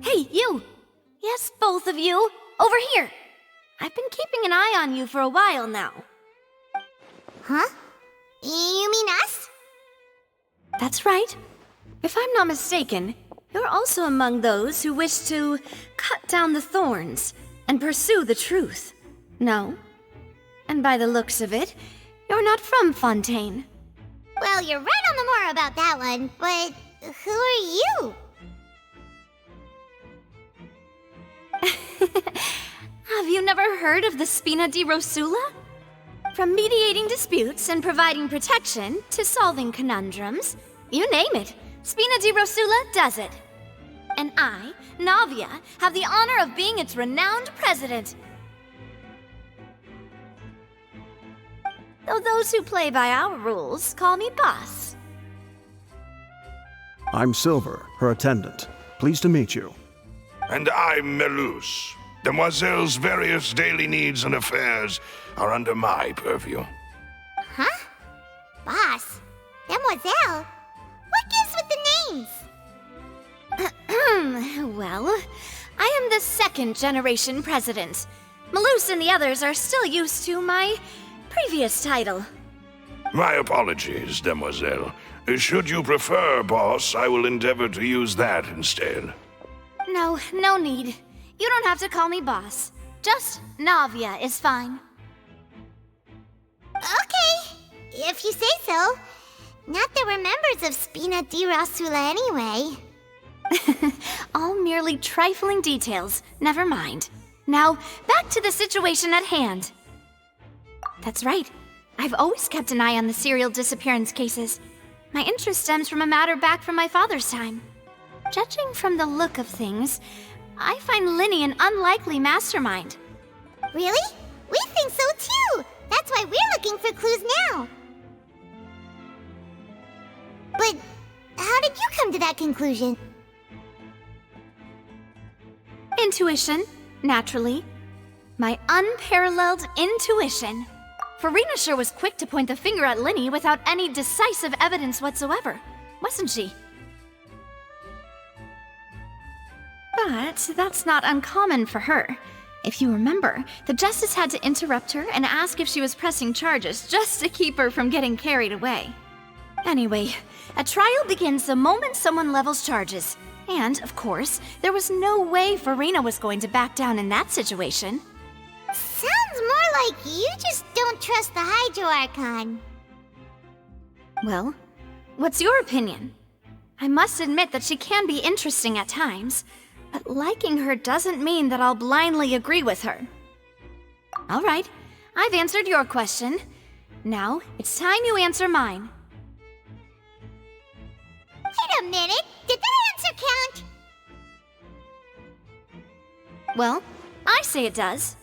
Hey, you! Yes, both of you! Over here! I've been keeping an eye on you for a while now. Huh? You mean us? That's right. If I'm not mistaken, you're also among those who wish to cut down the thorns and pursue the truth. No? And by the looks of it, you're not from Fontaine. Well, you're right on the more about that one, but who are you? Have you never heard of the Spina di Rosula? From mediating disputes and providing protection to solving conundrums, you name it, Spina di Rosula does it. And I, Navia, have the honor of being its renowned president. Though those who play by our rules call me boss. I'm Silver, her attendant. Pleased to meet you. And I'm Melus. Demoiselle's various daily needs and affairs are under my purview. Huh? Boss? Demoiselle? What gives with the names? Well, I am the second generation president. Melus and the others are still used to my previous title. My apologies, Demoiselle. Should you prefer, boss, I will endeavor to use that instead. No need. You don't have to call me boss. Just Navia is fine. Okay, if you say so. Not that we're members of Spina di Rosula anyway. All merely trifling details. Never mind. Now, back to the situation at hand. That's right. I've always kept an eye on the serial disappearance cases. My interest stems from a matter back from my father's time. Judging from the look of things, I find Lyney an unlikely mastermind. Really? We think so too! That's why we're looking for clues now. But how did you come to that conclusion? Intuition, naturally. My unparalleled intuition. Farina sure was quick to point the finger at Lyney without any decisive evidence whatsoever, wasn't she? But that's not uncommon for her. If you remember, the justice had to interrupt her and ask if she was pressing charges just to keep her from getting carried away. Anyway, a trial begins the moment someone levels charges. And, of course, there was no way Farina was going to back down in that situation. Sounds more like you just don't trust the Hydro Archon. Well, what's your opinion? I must admit that she can be interesting at times, but liking her doesn't mean that I'll blindly agree with her. All right, I've answered your question. Now, it's time you answer mine. Wait a minute, did that answer count? Well, I say it does.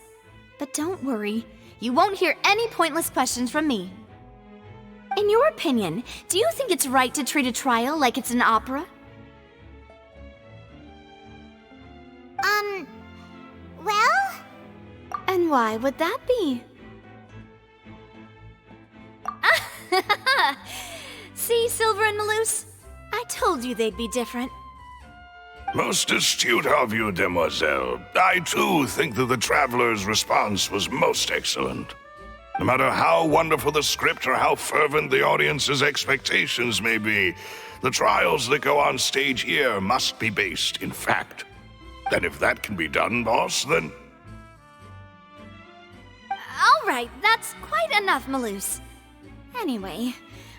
But don't worry, you won't hear any pointless questions from me. In your opinion, do you think it's right to treat a trial like it's an opera? Well? And why would that be? See, Silver and Melus? I told you they'd be different. Most astute of you, demoiselle. I too think that the traveler's response was most excellent. No matter how wonderful the script or how fervent the audience's expectations may be, the trials that go on stage here must be based in fact. And if that can be done, boss, then... All right, that's quite enough, Maloose. Anyway,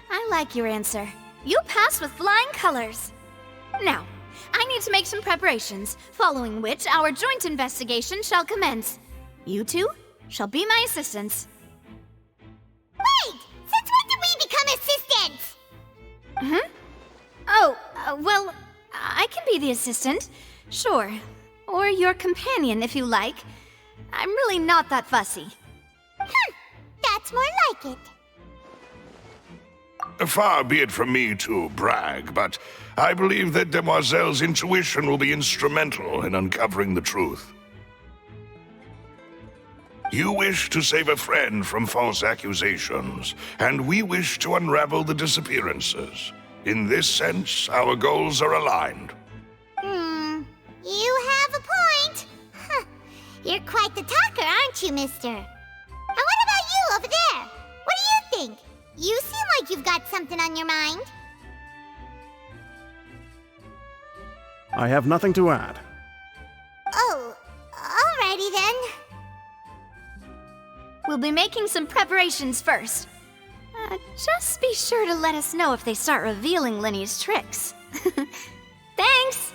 I like your answer. You passed with flying colors. Now, I need to make some preparations, following which our joint investigation shall commence. You two shall be my assistants. Wait! Since when did we become assistants? Oh, well, I can be the assistant, sure. Or your companion, if you like. I'm really not that fussy. That's more like it. Far be it from me to brag, but I believe that Demoiselle's intuition will be instrumental in uncovering the truth. You wish to save a friend from false accusations, and we wish to unravel the disappearances. In this sense, our goals are aligned. You have a point. You're quite the talker, aren't you, mister? And what about you over there? What do you think? You seem like you've got something on your mind. I have nothing to add. Oh, alrighty then. We'll be making some preparations first. Just be sure to let us know if they start revealing Lyney's tricks. Thanks!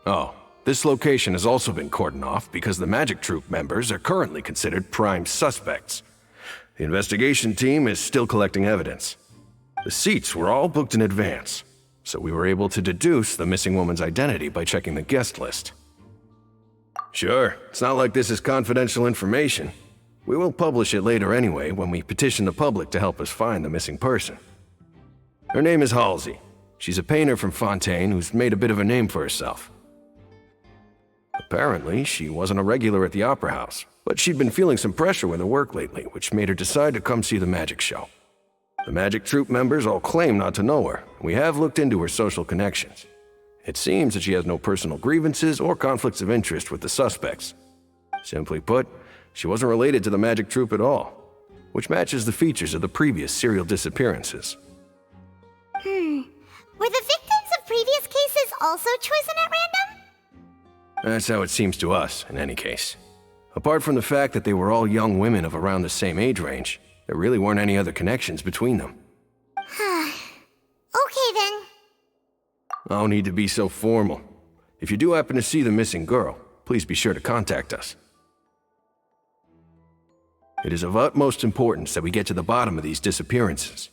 Oh, this location has also been cordoned off because the Magic Troop members are currently considered prime suspects. The investigation team is still collecting evidence. The seats were all booked in advance, so we were able to deduce the missing woman's identity by checking the guest list. Sure, it's not like this is confidential information. We will publish it later anyway when we petition the public to help us find the missing person. Her name is Halsey. She's a painter from Fontaine who's made a bit of a name for herself. Apparently, she wasn't a regular at the Opera House, but she'd been feeling some pressure with her work lately, which made her decide to come see the magic show. The Magic Troop members all claim not to know her, and we have looked into her social connections. It seems that she has no personal grievances or conflicts of interest with the suspects. Simply put, she wasn't related to the Magic Troop at all, which matches the features of the previous serial disappearances. Were the victims of previous cases also chosen at random? That's how it seems to us, in any case. Apart from the fact that they were all young women of around the same age range, there really weren't any other connections between them. Okay then. No need to be so formal. If you do happen to see the missing girl, please be sure to contact us. It is of utmost importance that we get to the bottom of these disappearances.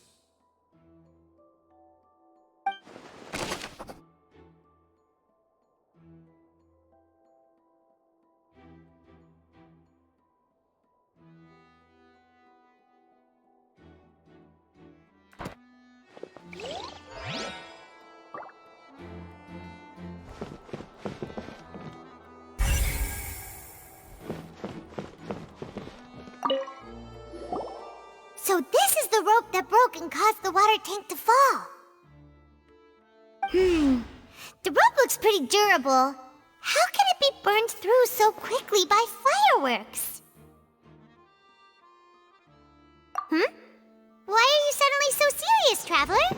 So this is the rope that broke and caused the water tank to fall. The rope looks pretty durable. How can it be burned through so quickly by fireworks? Why are you suddenly so serious, Traveler?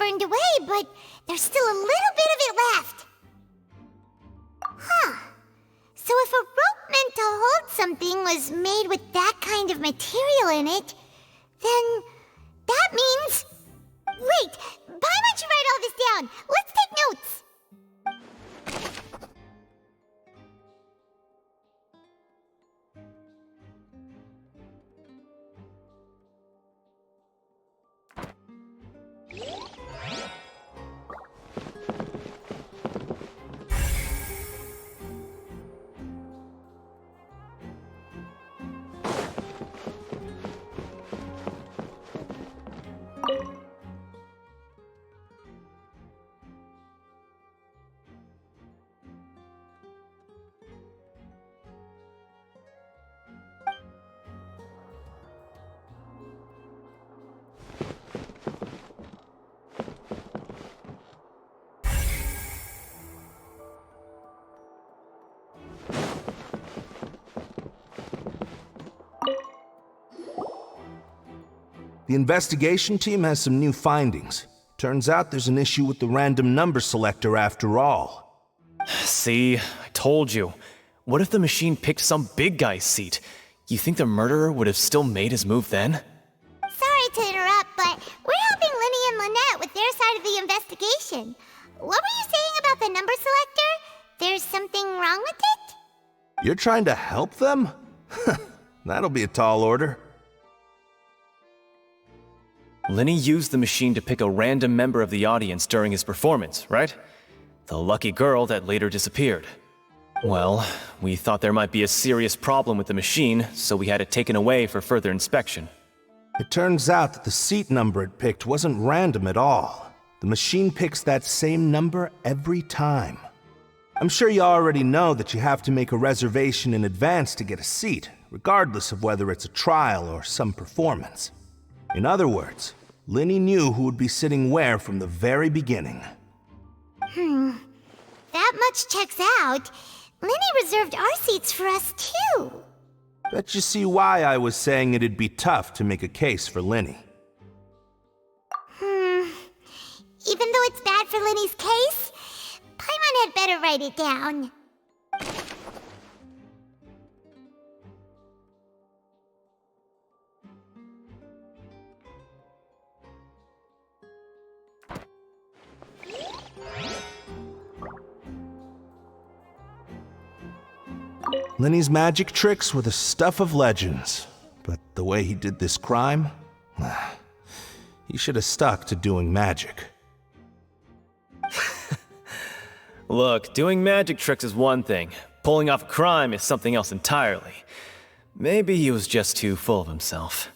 burned away, but there's still a little bit of it left. Huh. So if a rope meant to hold something was made with that kind of material in it, then that means... Wait, why don't you write all this down? Let's take notes. The investigation team has some new findings. Turns out there's an issue with the random number selector after all. See, I told you. What if the machine picked some big guy's seat? You think the murderer would have still made his move then? Sorry to interrupt, but we're helping Lyney and Lynette with their side of the investigation. What were you saying about the number selector? There's something wrong with it? You're trying to help them? That'll be a tall order. Lyney used the machine to pick a random member of the audience during his performance, right? The lucky girl that later disappeared. Well, we thought there might be a serious problem with the machine, so we had it taken away for further inspection. It turns out that the seat number it picked wasn't random at all. The machine picks that same number every time. I'm sure you already know that you have to make a reservation in advance to get a seat, regardless of whether it's a trial or some performance. In other words, Lyney knew who would be sitting where from the very beginning. That much checks out. Lyney reserved our seats for us, too. Bet you see why I was saying it'd be tough to make a case for Lyney. Even though it's bad for Lyney's case, Paimon had better write it down. Lyney's magic tricks were the stuff of legends, but the way he did this crime, he should have stuck to doing magic. Look, doing magic tricks is one thing. Pulling off a crime is something else entirely. Maybe he was just too full of himself.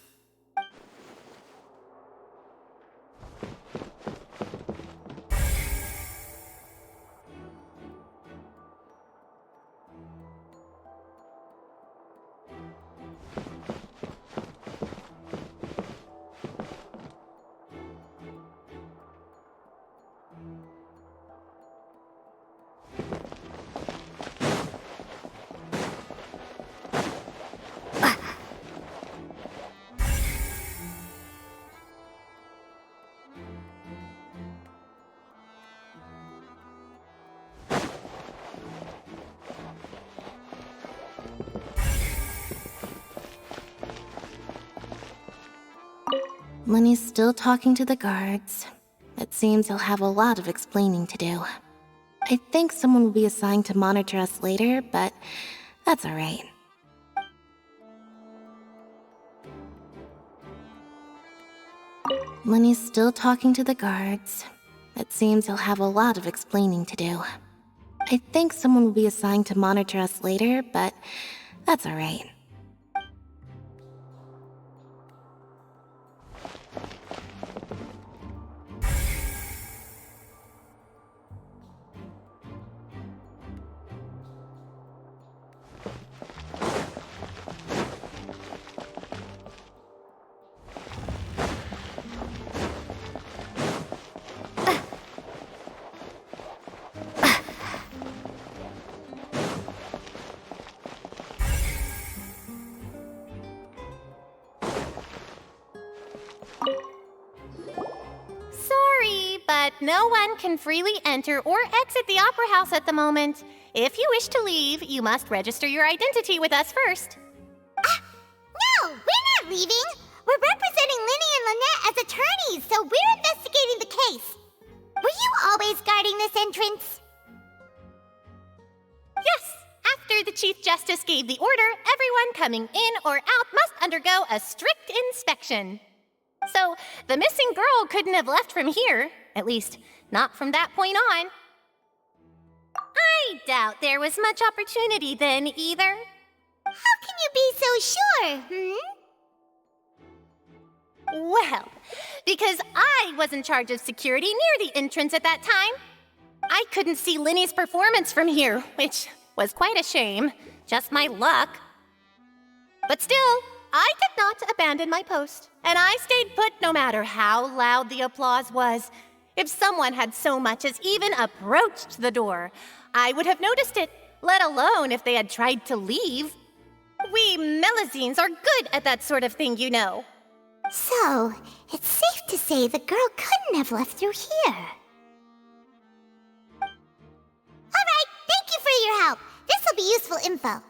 Lyney's still talking to the guards. It seems he'll have a lot of explaining to do. I think someone will be assigned to monitor us later, but that's alright. Lyney's still talking to the guards. It seems he'll have a lot of explaining to do. I think someone will be assigned to monitor us later, but that's alright. but no one can freely enter or exit the Opera House at the moment. If you wish to leave, you must register your identity with us first. No, we're not leaving. We're representing Lyney and Lynette as attorneys, so we're investigating the case. Were you always guarding this entrance? Yes, after the Chief Justice gave the order, everyone coming in or out must undergo a strict inspection. So, the missing girl couldn't have left from here. At least, not from that point on. I doubt there was much opportunity then, either. How can you be so sure, Well, because I was in charge of security near the entrance at that time. I couldn't see Lyney's performance from here, which was quite a shame. Just my luck. But still, I did not abandon my post, and I stayed put no matter how loud the applause was. If someone had so much as even approached the door, I would have noticed it, let alone if they had tried to leave. We Melazines are good at that sort of thing, you know. So, it's safe to say the girl couldn't have left through here. Alright, thank you for your help. This'll be useful info.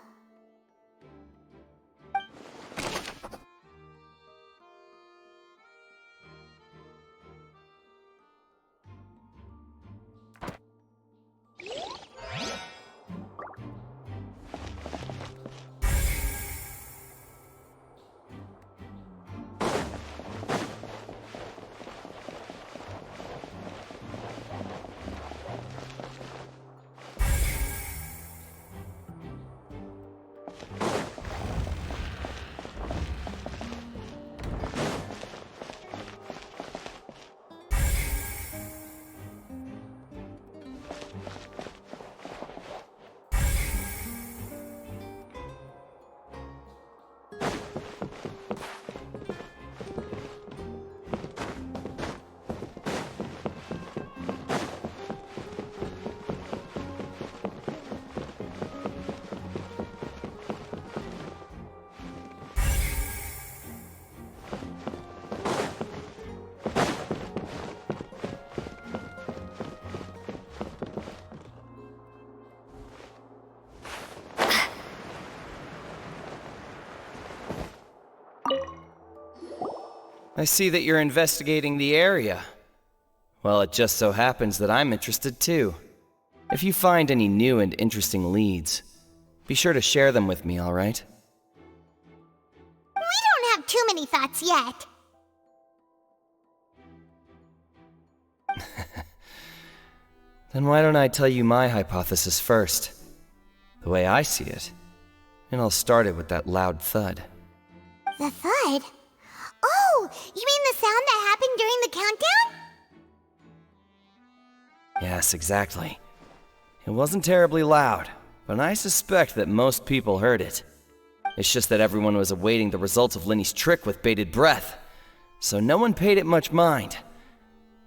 I see that you're investigating the area. Well, it just so happens that I'm interested too. If you find any new and interesting leads, be sure to share them with me, all right? We don't have too many thoughts yet. Then why don't I tell you my hypothesis first? The way I see it. And I'll start it with that loud thud. The thud? Oh, you mean the sound that happened during the countdown? Yes, exactly. It wasn't terribly loud, but I suspect that most people heard it. It's just that everyone was awaiting the results of Lyney's trick with bated breath, so no one paid it much mind.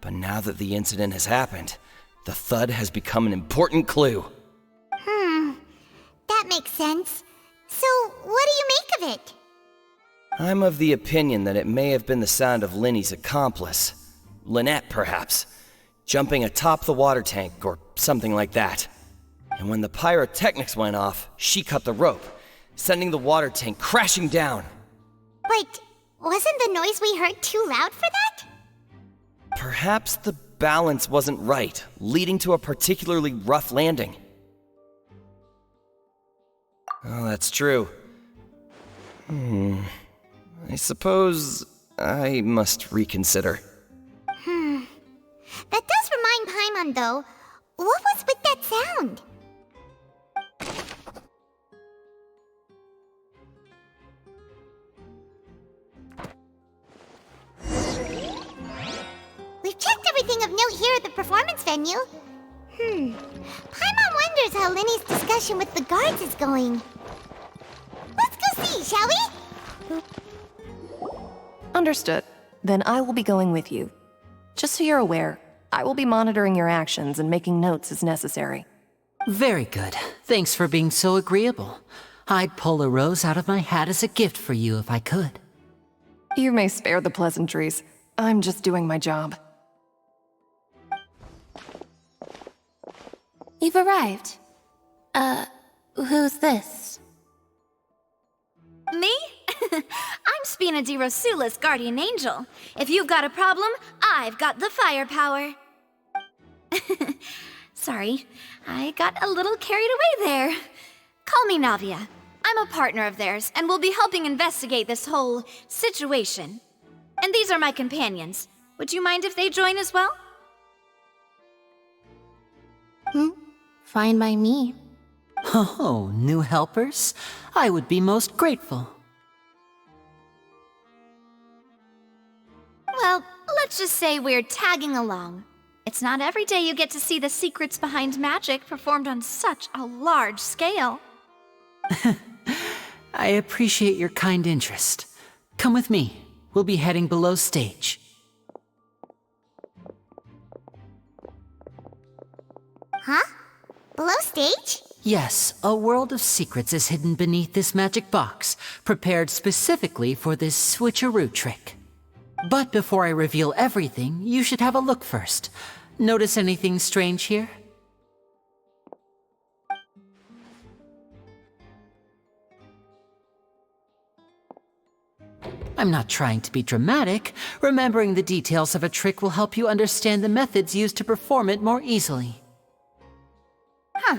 But now that the incident has happened, the thud has become an important clue. That makes sense. So, what do you make of it? I'm of the opinion that it may have been the sound of Lyney's accomplice, Lynette perhaps, jumping atop the water tank or something like that. And when the pyrotechnics went off, she cut the rope, sending the water tank crashing down. But wasn't the noise we heard too loud for that? Perhaps the balance wasn't right, leading to a particularly rough landing. Oh, that's true. I suppose I must reconsider. That does remind Paimon, though. What was with that sound? We've checked everything of note here at the performance venue. Paimon wonders how Lyney's discussion with the guards is going. Let's go see, shall we? Understood. Then I will be going with you. Just so you're aware, I will be monitoring your actions and making notes as necessary. Very good. Thanks for being so agreeable. I'd pull a rose out of my hat as a gift for you if I could. You may spare the pleasantries. I'm just doing my job. You've arrived. Who's this? Me? I'm Spina di Rosula's guardian angel. If you've got a problem, I've got the firepower. Sorry, I got a little carried away there. Call me Navia. I'm a partner of theirs, and will be helping investigate this whole situation. And these are my companions. Would you mind if they join as well? Fine by me. Oh, new helpers? I would be most grateful. Well, let's just say we're tagging along. It's not every day you get to see the secrets behind magic performed on such a large scale. I appreciate your kind interest. Come with me. We'll be heading below stage. Huh? Below stage? Yes, a world of secrets is hidden beneath this magic box, prepared specifically for this switcheroo trick. But before I reveal everything, you should have a look first. Notice anything strange here? I'm not trying to be dramatic. Remembering the details of a trick will help you understand the methods used to perform it more easily. Huh.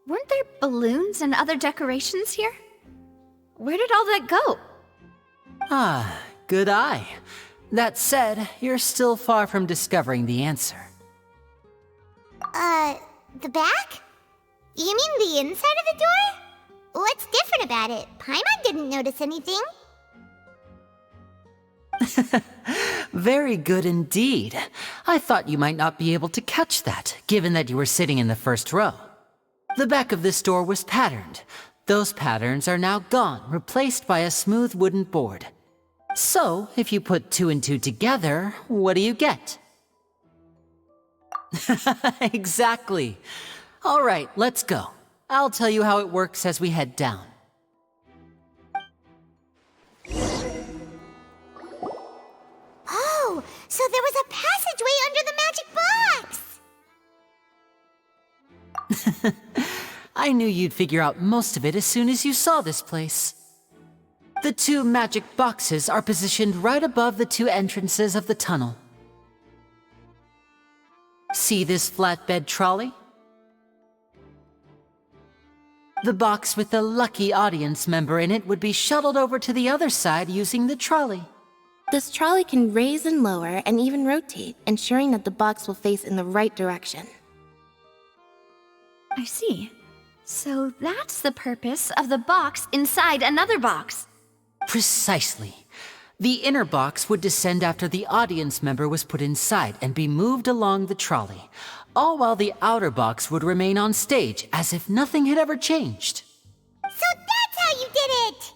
Weren't there balloons and other decorations here? Where did all that go? Ah, good eye. That said, you're still far from discovering the answer. The back? You mean the inside of the door? What's different about it? Paimon didn't notice anything. Very good indeed. I thought you might not be able to catch that, given that you were sitting in the first row. The back of this door was patterned. Those patterns are now gone, replaced by a smooth wooden board. So, if you put 2 and 2 together, what do you get? Exactly. All right, let's go. I'll tell you how it works as we head down. Oh, so there was a passageway under the magic box! I knew you'd figure out most of it as soon as you saw this place. The 2 magic boxes are positioned right above the 2 entrances of the tunnel. See this flatbed trolley? The box with the lucky audience member in it would be shuttled over to the other side using the trolley. This trolley can raise and lower and even rotate, ensuring that the box will face in the right direction. I see. So that's the purpose of the box inside another box. Precisely. The inner box would descend after the audience member was put inside and be moved along the trolley, all while the outer box would remain on stage as if nothing had ever changed. So that's how you did it!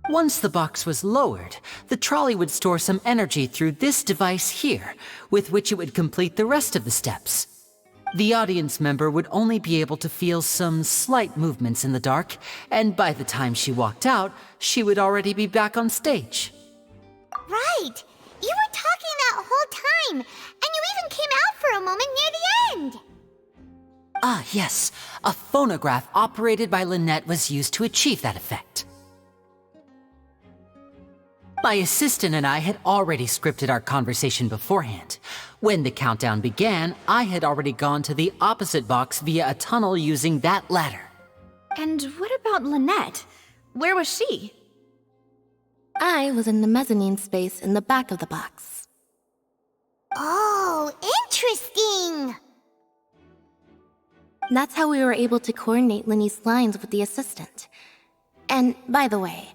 Once the box was lowered, the trolley would store some energy through this device here, with which it would complete the rest of the steps. The audience member would only be able to feel some slight movements in the dark, and by the time she walked out, she would already be back on stage. Right! You were talking that whole time, and you even came out for a moment near the end! Ah, yes. A phonograph operated by Lyney was used to achieve that effect. My assistant and I had already scripted our conversation beforehand. When the countdown began, I had already gone to the opposite box via a tunnel using that ladder. And what about Lyney? Where was she? I was in the mezzanine space in the back of the box. Oh, interesting! That's how we were able to coordinate Lyney's lines with the assistant. And, by the way,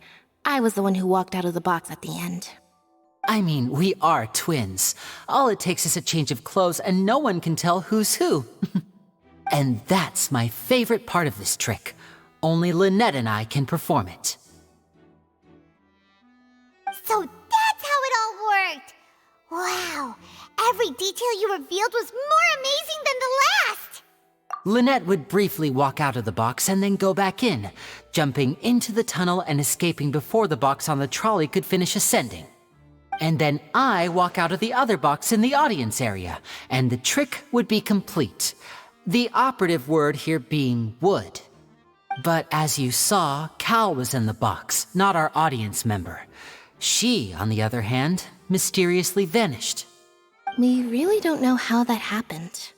I was the one who walked out of the box at the end. I mean, we are twins. All it takes is a change of clothes and no one can tell who's who. And that's my favorite part of this trick. Only Lyney and I can perform it. So that's how it all worked! Wow, every detail you revealed was more amazing than the last! Lyney would briefly walk out of the box and then go back in, jumping into the tunnel and escaping before the box on the trolley could finish ascending. And then I walk out of the other box in the audience area, and the trick would be complete. The operative word here being would. But as you saw, Cal was in the box, not our audience member. She, on the other hand, mysteriously vanished. We really don't know how that happened.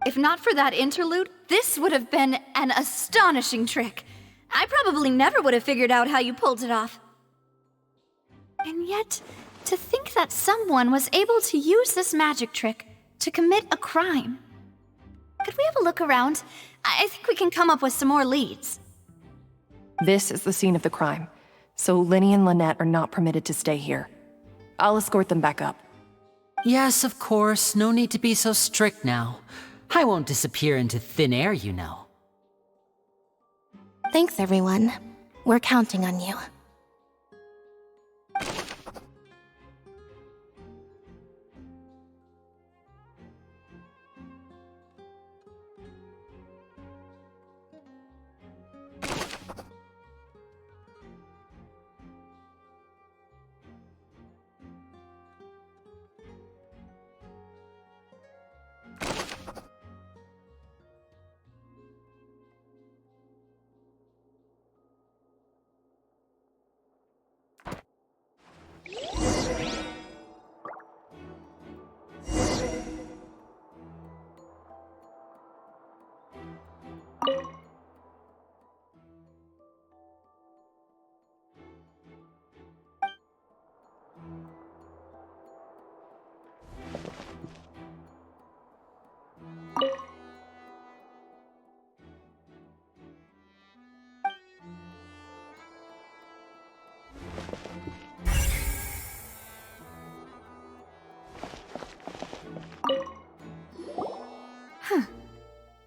If not for that interlude, this would have been an astonishing trick. I probably never would have figured out how you pulled it off. And yet, to think that someone was able to use this magic trick to commit a crime. Could we have a look around? I think we can come up with some more leads. This is the scene of the crime, so Lyney and Lynette are not permitted to stay here. I'll escort them back up. Yes, of course. No need to be so strict now. I won't disappear into thin air, you know. Thanks, everyone. We're counting on you.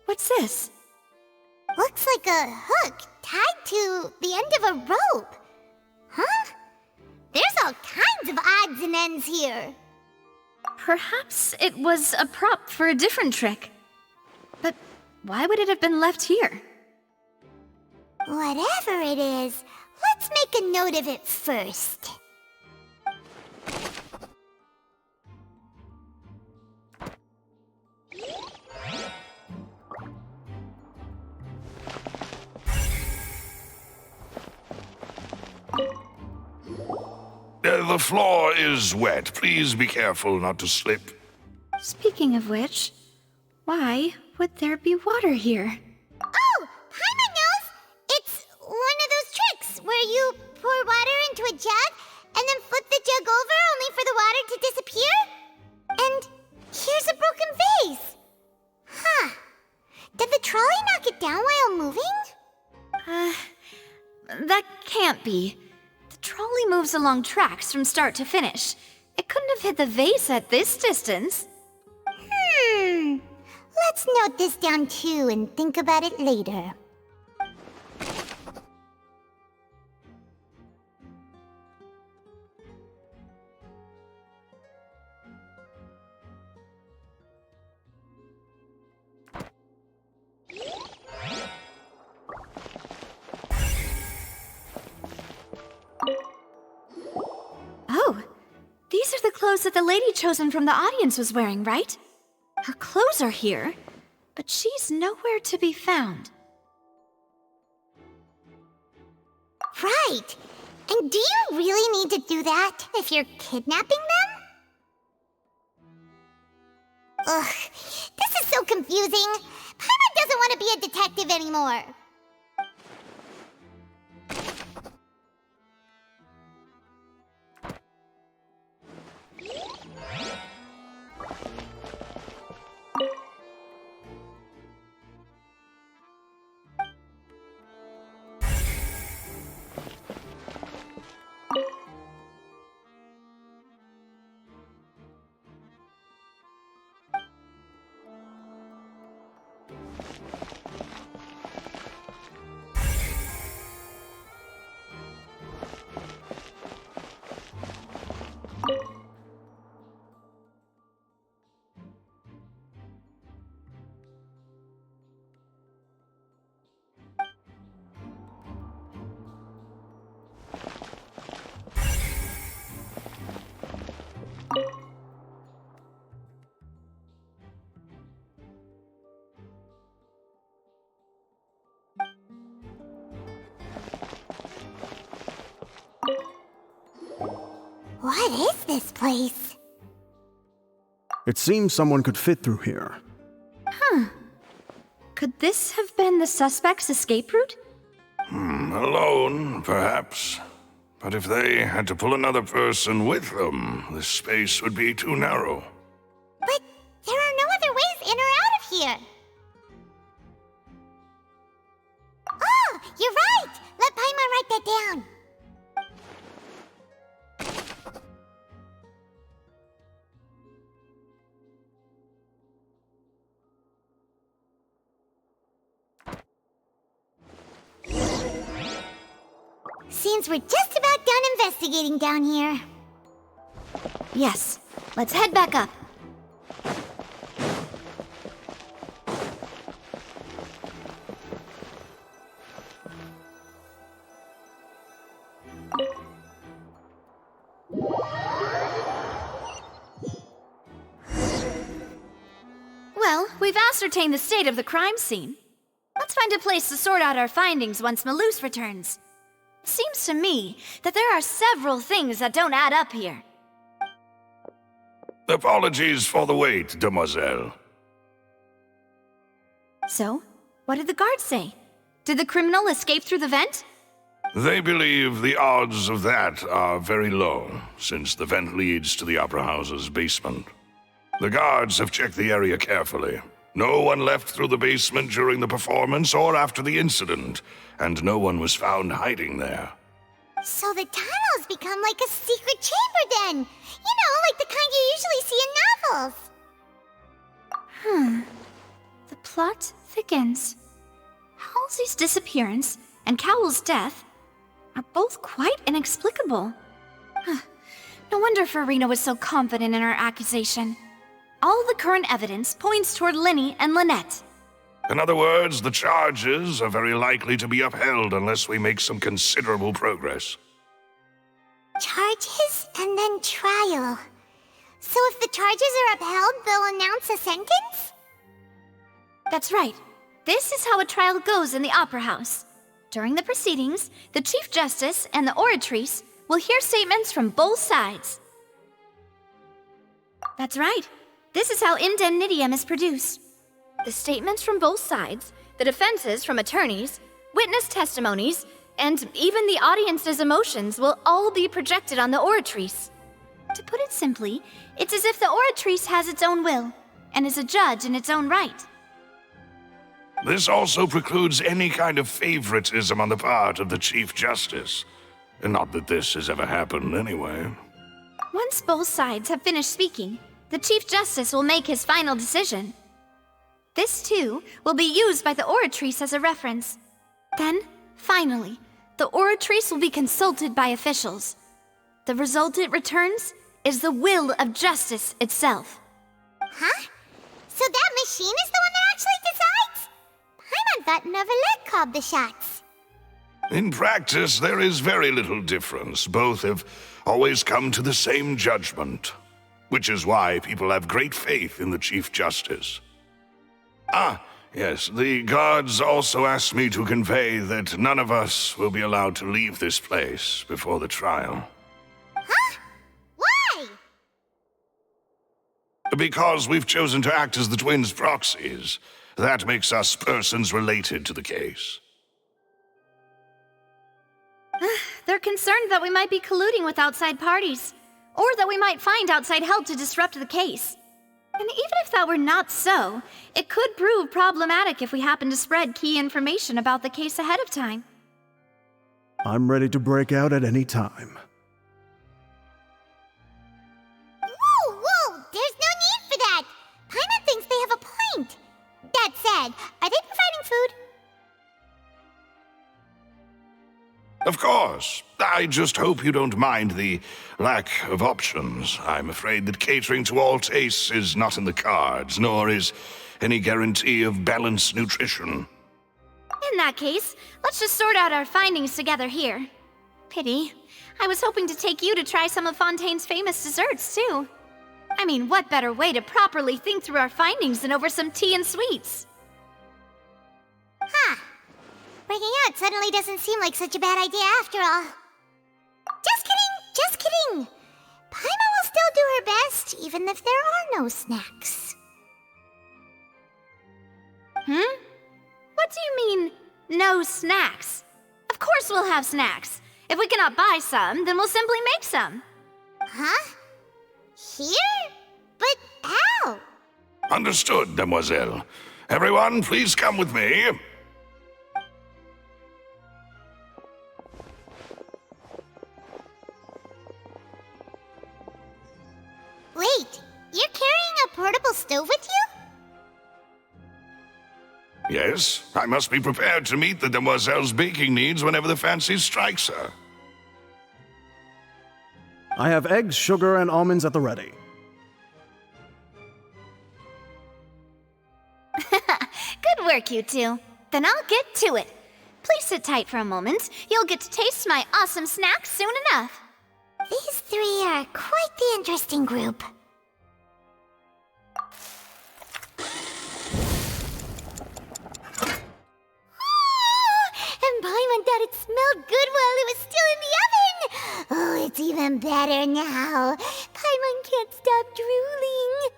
What's this? Looks like a hook tied to the end of a rope. Huh? There's all kinds of odds and ends here. Perhaps it was a prop for a different trick. But why would it have been left here? Whatever it is, let's make a note of it first. The floor is wet. Please be careful not to slip. Speaking of which, why would there be water here? Oh, Paimon knows! It's one of those tricks where you pour water into a jug and then flip the jug over only for the water to disappear. And here's a broken vase. Huh. Did the trolley knock it down while moving? That can't be. The trolley moves along tracks from start to finish. It couldn't have hit the vase at this distance. Let's note this down too and think about it later. Oh, these are the clothes that the lady chosen from the audience was wearing, right? Her clothes are here, but she's nowhere to be found. Right. And do you really need to do that if you're kidnapping them? Ugh, this is so confusing. Paimon doesn't want to be a detective anymore. What is this place? It seems someone could fit through here. Could this have been the suspect's escape route? Alone, perhaps. But if they had to pull another person with them, the space would be too narrow. But there are no other ways in or out of here. Oh, you're right! Let Paimon write that down. Seems we're just about done investigating down here. Yes. Let's head back up. Well, we've ascertained the state of the crime scene. Let's find a place to sort out our findings once Malus returns. Seems to me that there are several things that don't add up here. Apologies for the wait, demoiselle. So, what did the guards say? Did the criminal escape through the vent? They believe the odds of that are very low, since the vent leads to the Opera House's basement. The guards have checked the area carefully. No one left through the basement during the performance or after the incident, and no one was found hiding there. So the tunnels become like a secret chamber then! You know, like the kind you usually see in novels. The plot thickens. Halsey's disappearance and Cowell's death are both quite inexplicable. No wonder Farina was so confident in her accusation. All the current evidence points toward Lyney and Lynette. In other words, the charges are very likely to be upheld unless we make some considerable progress. Charges and then trial. So if the charges are upheld, they'll announce a sentence? That's right. This is how a trial goes in the Opera House. During the proceedings, the Chief Justice and the oratrice will hear statements from both sides. That's right. This is how indemnitium is produced. The statements from both sides, the defenses from attorneys, witness testimonies, and even the audience's emotions will all be projected on the oratrice. To put it simply, it's as if the oratrice has its own will, and is a judge in its own right. This also precludes any kind of favoritism on the part of the Chief Justice. Not that this has ever happened anyway. Once both sides have finished speaking, the Chief Justice will make his final decision. This, too, will be used by the oratrice as a reference. Then, finally, the oratrice will be consulted by officials. The result it returns is the will of justice itself. Huh? So that machine is the one that actually decides? Paimon thought Neuvillette called the shots. In practice, there is very little difference. Both have always come to the same judgment, which is why people have great faith in the Chief Justice. Ah, yes, the guards also asked me to convey that none of us will be allowed to leave this place before the trial. Huh? Why? Because we've chosen to act as the twins' proxies. That makes us persons related to the case. They're concerned that we might be colluding with outside parties, or that we might find outside help to disrupt the case. And even if that were not so, it could prove problematic if we happen to spread key information about the case ahead of time. I'm ready to break out at any time. Whoa, whoa! There's no need for that! Paimon thinks they have a point. That said, are they providing food? Of course. I just hope you don't mind the lack of options. I'm afraid that catering to all tastes is not in the cards, nor is any guarantee of balanced nutrition. In that case, let's just sort out our findings together here. Pity. I was hoping to take you to try some of Fontaine's famous desserts, too. I mean, what better way to properly think through our findings than over some tea and sweets? Huh. Breaking out suddenly doesn't seem like such a bad idea after all. Just kidding, just kidding. Paimon will still do her best, even if there are no snacks. What do you mean, no snacks? Of course we'll have snacks. If we cannot buy some, then we'll simply make some. Huh? Here? But how? Understood, demoiselle. Everyone, please come with me. Wait, you're carrying a portable stove with you? Yes, I must be prepared to meet the demoiselle's baking needs whenever the fancy strikes her. I have eggs, sugar, and almonds at the ready. Good work, you two. Then I'll get to it. Please sit tight for a moment. You'll get to taste my awesome snacks soon enough. These three are quite the interesting group. And Paimon thought it smelled good while it was still in the oven! Oh, it's even better now. Paimon can't stop drooling.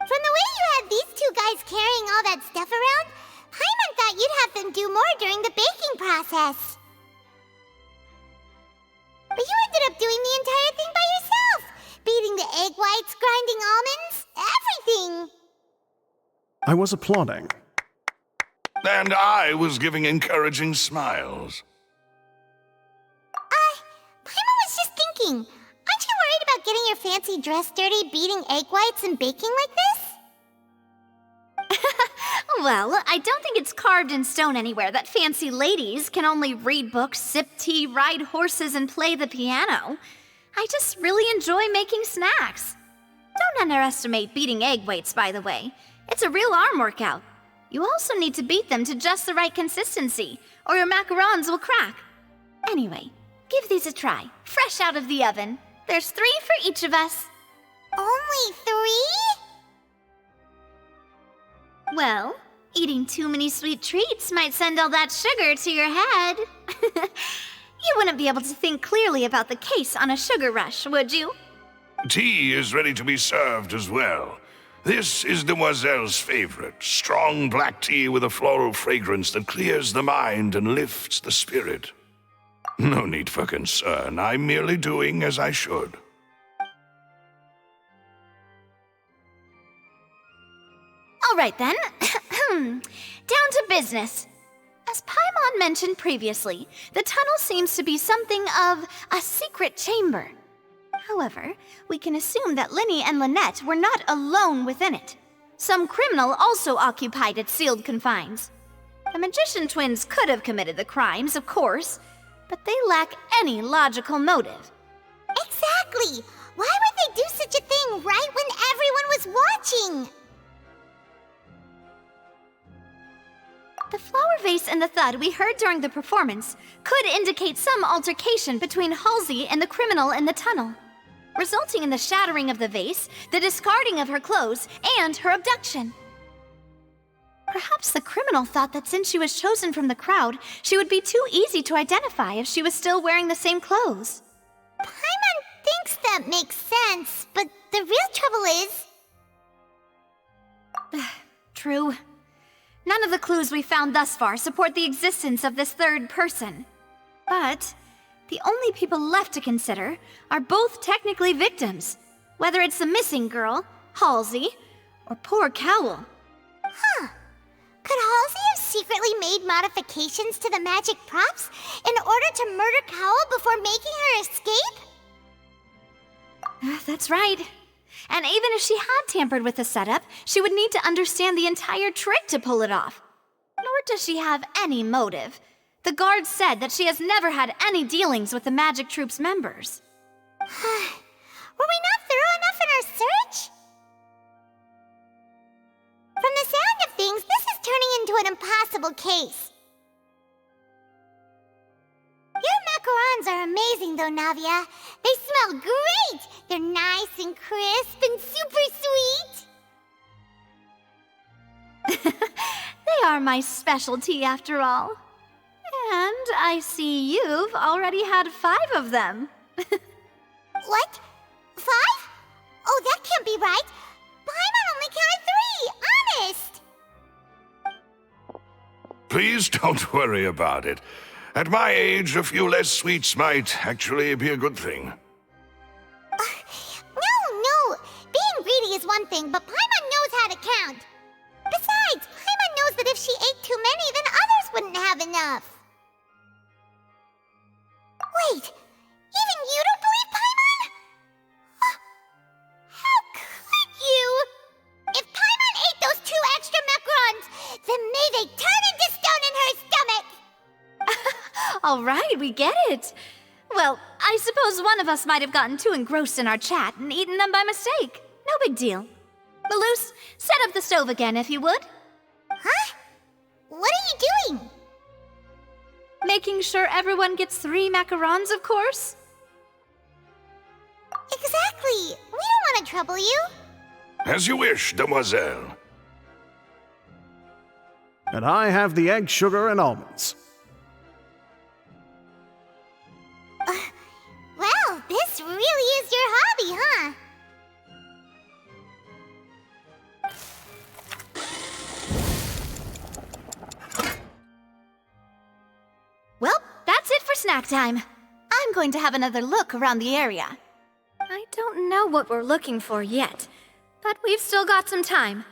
From the way you had these two guys carrying all that stuff around, Paimon thought you'd have them do more during the baking process. But you ended up doing the entire thing by yourself! Beating the egg whites, grinding almonds, everything! I was applauding. And I was giving encouraging smiles. Paimon was just thinking, aren't you worried about getting your fancy dress dirty, beating egg whites and baking like this? Well, I don't think it's carved in stone anywhere that fancy ladies can only read books, sip tea, ride horses, and play the piano. I just really enjoy making snacks. Don't underestimate beating egg whites, by the way. It's a real arm workout. You also need to beat them to just the right consistency, or your macarons will crack. Anyway, give these a try, fresh out of the oven. There's 3 for each of us. Only 3? Well, eating too many sweet treats might send all that sugar to your head. You wouldn't be able to think clearly about the case on a sugar rush, would you? Tea is ready to be served as well. This is Demoiselle's favorite, strong black tea with a floral fragrance that clears the mind and lifts the spirit. No need for concern, I'm merely doing as I should. All right then, down to business. As Paimon mentioned previously, the tunnel seems to be something of a secret chamber. However, we can assume that Lyney and Lynette were not alone within it. Some criminal also occupied its sealed confines. The magician twins could have committed the crimes, of course, but they lack any logical motive. Exactly! Why would they do such a thing right when everyone was watching? The flower vase and the thud we heard during the performance could indicate some altercation between Halsey and the criminal in the tunnel, resulting in the shattering of the vase, the discarding of her clothes, and her abduction. Perhaps the criminal thought that since she was chosen from the crowd, she would be too easy to identify if she was still wearing the same clothes. Paimon thinks that makes sense, but the real trouble is... True. None of the clues we found thus far support the existence of this third person. But the only people left to consider are both technically victims, whether it's the missing girl, Halsey, or poor Cowell. Huh. Could Halsey have secretly made modifications to the magic props in order to murder Cowell before making her escape? That's right. And even if she had tampered with the setup, she would need to understand the entire trick to pull it off. Nor does she have any motive. The guards said that she has never had any dealings with the magic troop's members. Were we not thorough enough in our search? From the sound of things, this is turning into an impossible case. Your macarons are amazing, though, Navia. They smell great! They're nice and crisp and super sweet! They are my specialty, after all. And I see you've already had 5 of them. What? 5? Oh, that can't be right. Paimon only counted 3, honest! Please don't worry about it. At my age, a few less sweets might actually be a good thing. No. Being greedy is one thing, but Paimon knows how to count. Besides, Paimon knows that if she ate too many, then others wouldn't have enough. Wait, even you don't believe Paimon? How could you? If Paimon ate those 2 extra macarons, then may they turn into stone in her stomach! All right, we get it. Well, I suppose one of us might have gotten too engrossed in our chat and eaten them by mistake. No big deal. Malus, set up the stove again, if you would. Huh? What are you doing? Making sure everyone gets 3 macarons, of course. Exactly. We don't want to trouble you. As you wish, demoiselle. And I have the egg, sugar, and almonds. Well, this really is your hobby, huh? Well, that's it for snack time. I'm going to have another look around the area. I don't know what we're looking for yet, but we've still got some time.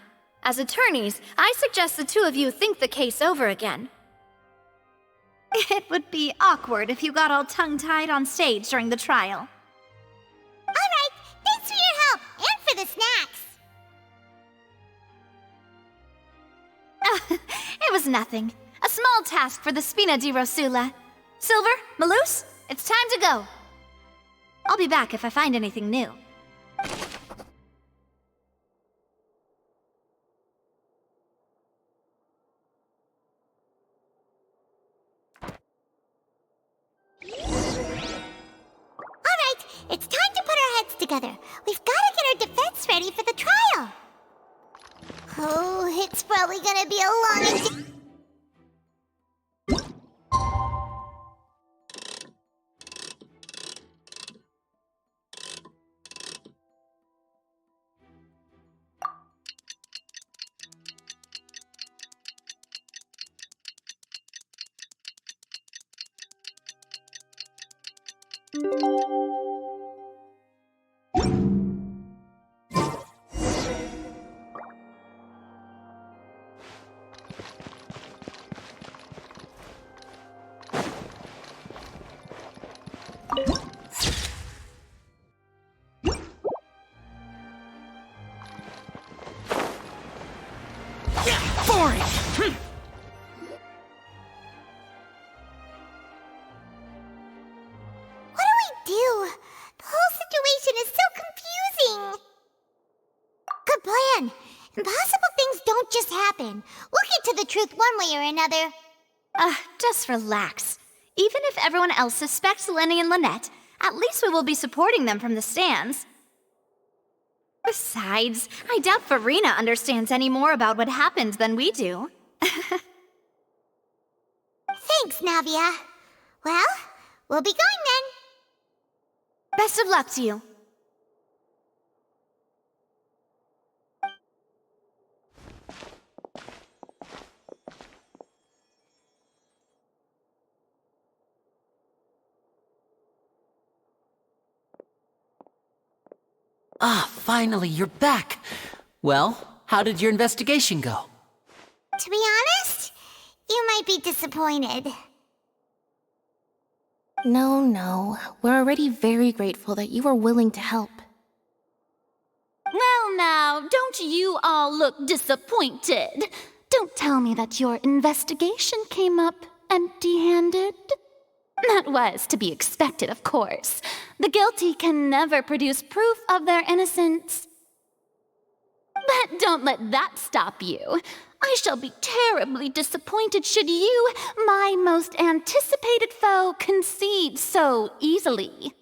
As attorneys, I suggest the 2 of you think the case over again. It would be awkward if you got all tongue-tied on stage during the trial. All right, thanks for your help, and for the snacks. It was nothing. A small task for the Spina di Rosula. Silver, Malus, it's time to go. I'll be back if I find anything new. It's time to put our heads together. We've got to get our defense ready for the trial. Oh, it's probably gonna be a long and... one way or another. Just relax. Even if everyone else suspects Lyney and Lynette, at least we will be supporting them from the stands. Besides, I doubt Farina understands any more about what happened than we do. Thanks, Navia. Well, we'll be going then. Best of luck to you. Finally, you're back. Well, how did your investigation go? To be honest, you might be disappointed. No. We're already very grateful that you were willing to help. Well now, don't you all look disappointed? Don't tell me that your investigation came up empty-handed. That was to be expected, of course. The guilty can never produce proof of their innocence. But don't let that stop you. I shall be terribly disappointed should you, my most anticipated foe, concede so easily.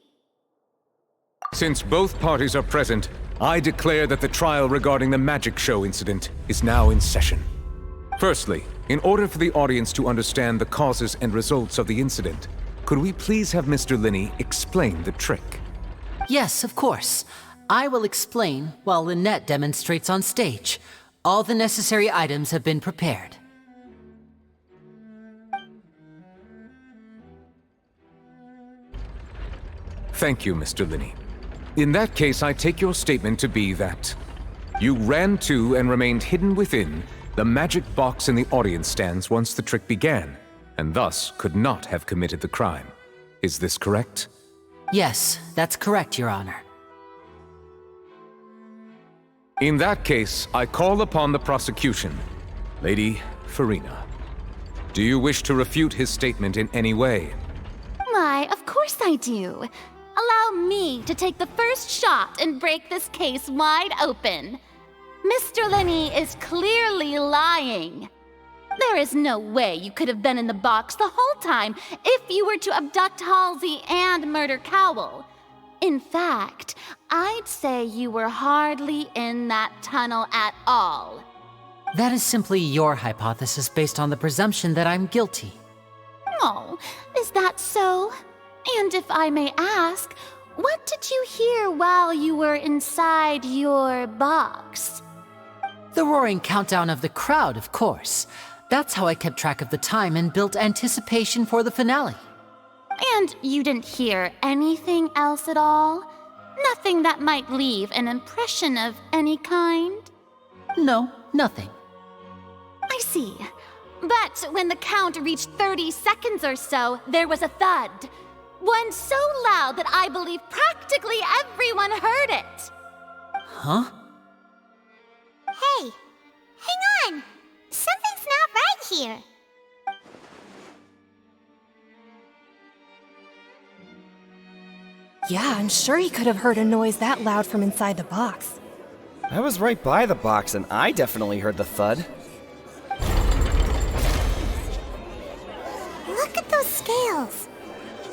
Since both parties are present, I declare that the trial regarding the magic show incident is now in session. Firstly, in order for the audience to understand the causes and results of the incident, could we please have Mr. Lyney explain the trick? Yes, of course. I will explain while Lynette demonstrates on stage. All the necessary items have been prepared. Thank you, Mr. Lyney. In that case, I take your statement to be that you ran to and remained hidden within the magic box in the audience stands once the trick began, and thus could not have committed the crime. Is this correct? Yes, that's correct, Your Honor. In that case, I call upon the prosecution. Lady Farina, do you wish to refute his statement in any way? Why, of course I do. Allow me to take the first shot and break this case wide open. Mr. Lyney is clearly lying. There is no way you could have been in the box the whole time if you were to abduct Halsey and murder Cowell. In fact, I'd say you were hardly in that tunnel at all. That is simply your hypothesis based on the presumption that I'm guilty. Oh, is that so? And if I may ask, what did you hear while you were inside your box? The roaring countdown of the crowd, of course. That's how I kept track of the time and built anticipation for the finale. And you didn't hear anything else at all? Nothing that might leave an impression of any kind? No, nothing. I see. But when the count reached 30 seconds or so, there was a thud. One so loud that I believe practically everyone heard it. Huh? Hey, hang on. Something's not right here. Yeah, I'm sure he could have heard a noise that loud from inside the box. I was right by the box and I definitely heard the thud. Look at those scales.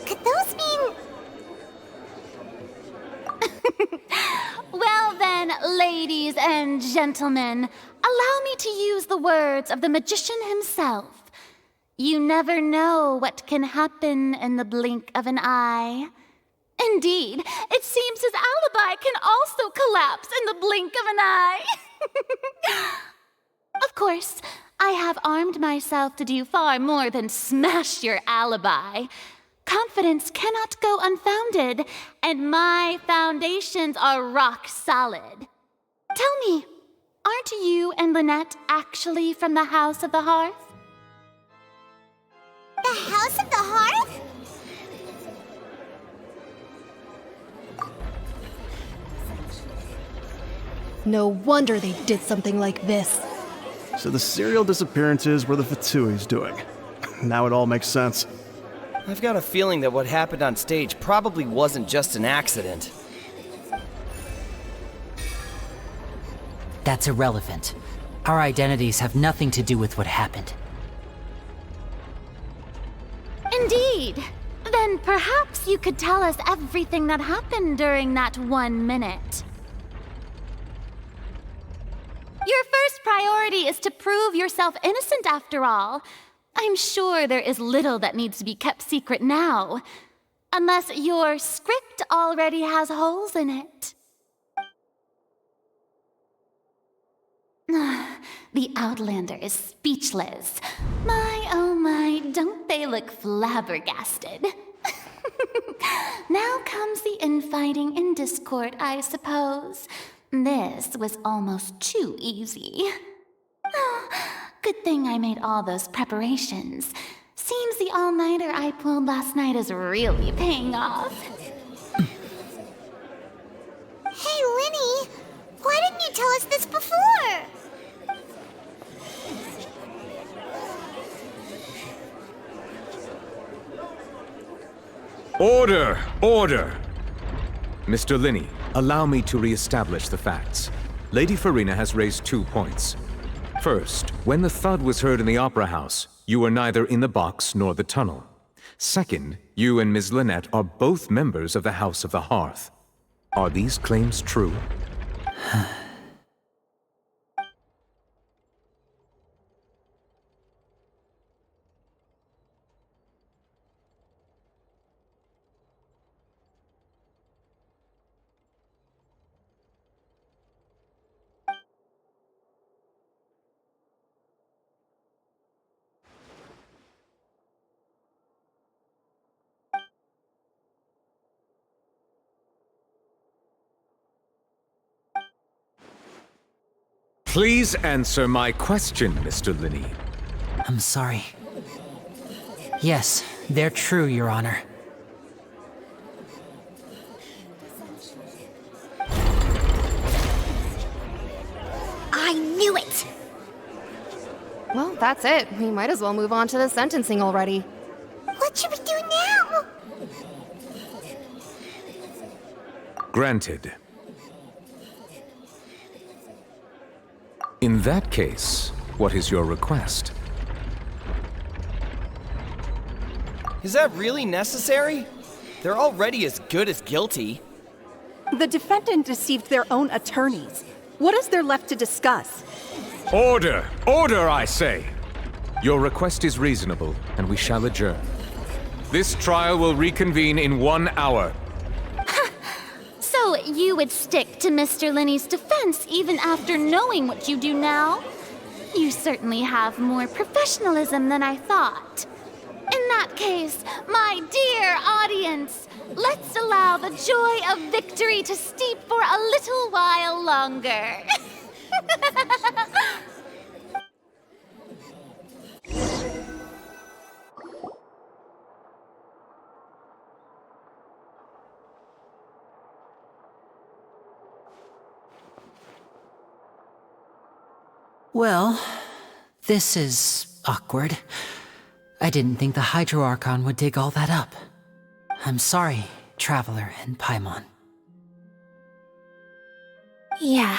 Could those mean... Well then, ladies and gentlemen, allow me to use the words of the magician himself. You never know what can happen in the blink of an eye. Indeed, it seems his alibi can also collapse in the blink of an eye. Of course, I have armed myself to do far more than smash your alibi. Confidence cannot go unfounded, and my foundations are rock solid. Tell me, aren't you and Lynette actually from the House of the Hearth? The House of the Hearth? No wonder they did something like this. So the serial disappearances were the Fatui's doing. Now it all makes sense. I've got a feeling that what happened on stage probably wasn't just an accident. That's irrelevant. Our identities have nothing to do with what happened. Indeed. Then perhaps you could tell us everything that happened during that 1 minute. Your first priority is to prove yourself innocent, after all. I'm sure there is little that needs to be kept secret now. Unless your script already has holes in it. The Outlander is speechless. My, oh my, don't they look flabbergasted? Now comes the infighting and discord, I suppose. This was almost too easy. Oh, good thing I made all those preparations. Seems the all-nighter I pulled last night is really paying off. Hey, Lyney, why didn't you tell us this before? Order! Order! Mr. Lyney, allow me to re-establish the facts. Lady Farina has raised 2 points. First, when the thud was heard in the Opera House, you were neither in the box nor the tunnel. Second, you and Ms. Lynette are both members of the House of the Hearth. Are these claims true? Please answer my question, Mr. Lyney. I'm sorry. Yes, they're true, Your Honor. I knew it! Well, that's it. We might as well move on to the sentencing already. What should we do now? Granted. In that case, what is your request? Is that really necessary? They're already as good as guilty. The defendant deceived their own attorneys. What is there left to discuss? Order! Order, I say! Your request is reasonable, and we shall adjourn. This trial will reconvene in 1 hour. So you would stick to Mr. Lyney's defense even after knowing what you do now? You certainly have more professionalism than I thought. In that case, my dear audience, let's allow the joy of victory to steep for a little while longer. Well, this is awkward. I didn't think the Hydro Archon would dig all that up. I'm sorry, Traveler and Paimon. Yeah,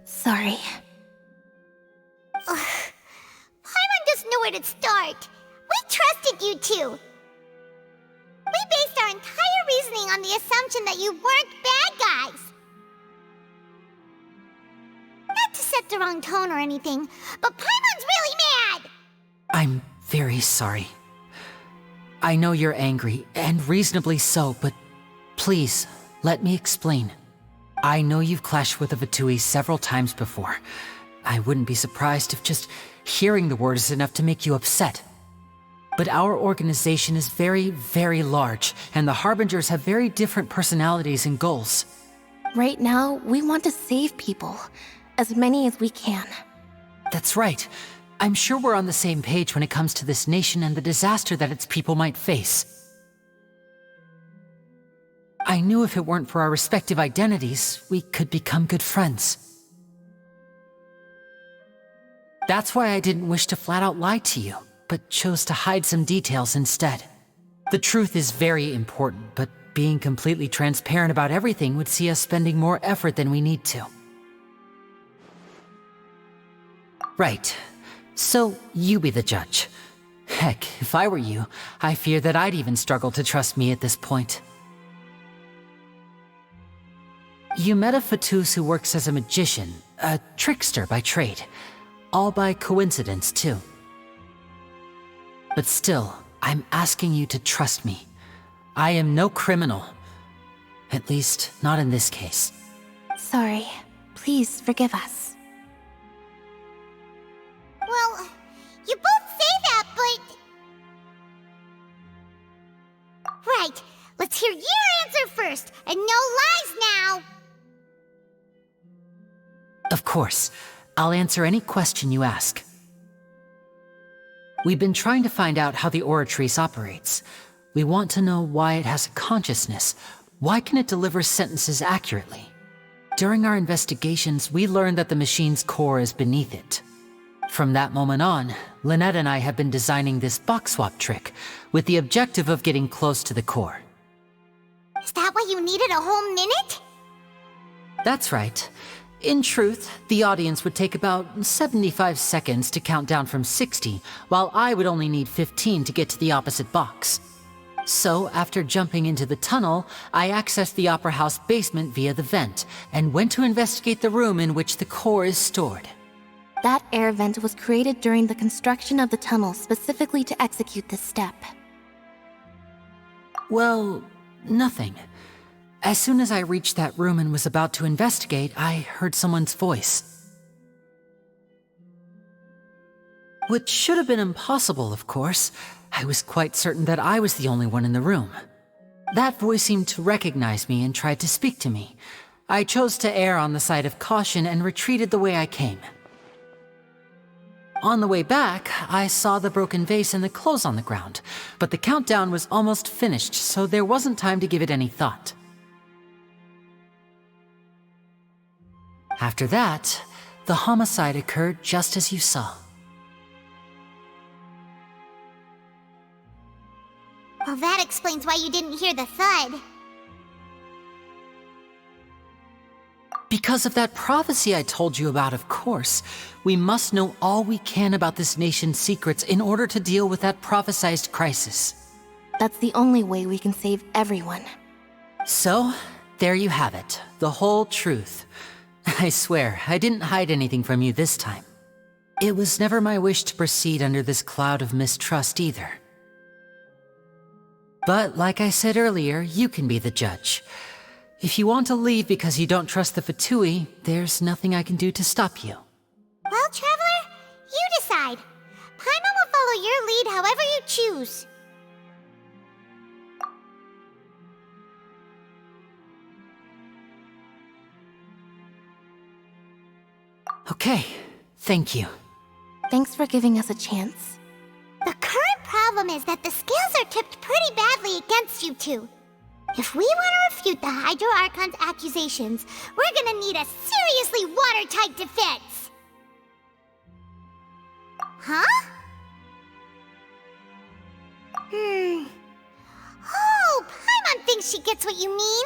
sorry. Paimon doesn't know where to start. We trusted you two. We based our entire reasoning on the assumption that you weren't bad guys. Not to set the wrong tone or anything, but Paimon's really mad! I'm very sorry. I know you're angry, and reasonably so, but please, let me explain. I know you've clashed with the Fatui several times before. I wouldn't be surprised if just hearing the word is enough to make you upset. But our organization is very, very large, and the Harbingers have very different personalities and goals. Right now, we want to save people. As many as we can. That's right. I'm sure we're on the same page when it comes to this nation and the disaster that its people might face. I knew if it weren't for our respective identities, we could become good friends. That's why I didn't wish to flat out lie to you, but chose to hide some details instead. The truth is very important, but being completely transparent about everything would see us spending more effort than we need to. Right. So, you be the judge. Heck, if I were you, I fear that I'd even struggle to trust me at this point. You met a Fatus who works as a magician, a trickster by trade. All by coincidence, too. But still, I'm asking you to trust me. I am no criminal. At least, not in this case. Sorry. Please forgive us. Well, you both say that, but... Right, let's hear your answer first, and no lies now! Of course. I'll answer any question you ask. We've been trying to find out how the Oratrice operates. We want to know why it has a consciousness. Why can it deliver sentences accurately? During our investigations, we learned that the machine's core is beneath it. From that moment on, Lynette and I have been designing this box swap trick, with the objective of getting close to the core. Is that why you needed a whole minute? That's right. In truth, the audience would take about 75 seconds to count down from 60, while I would only need 15 to get to the opposite box. So, after jumping into the tunnel, I accessed the Opera House basement via the vent, and went to investigate the room in which the core is stored. That air vent was created during the construction of the tunnel specifically to execute this step. Well, nothing. As soon as I reached that room and was about to investigate, I heard someone's voice. Which should have been impossible, of course. I was quite certain that I was the only one in the room. That voice seemed to recognize me and tried to speak to me. I chose to err on the side of caution and retreated the way I came. On the way back, I saw the broken vase and the clothes on the ground, but the countdown was almost finished, so there wasn't time to give it any thought. After that, the homicide occurred just as you saw. Well, that explains why you didn't hear the thud. Because of that prophecy I told you about, of course. We must know all we can about this nation's secrets in order to deal with that prophesized crisis. That's the only way we can save everyone. So, there you have it. The whole truth. I swear, I didn't hide anything from you this time. It was never my wish to proceed under this cloud of mistrust either. But like I said earlier, you can be the judge. If you want to leave because you don't trust the Fatui, there's nothing I can do to stop you. Well, Traveler, you decide. Paimon will follow your lead however you choose. Okay, thank you. Thanks for giving us a chance. The current problem is that the scales are tipped pretty badly against you two. If we want to refute the Hydro Archon's accusations, we're gonna need a seriously watertight defense. Huh? Oh, Paimon thinks she gets what you mean.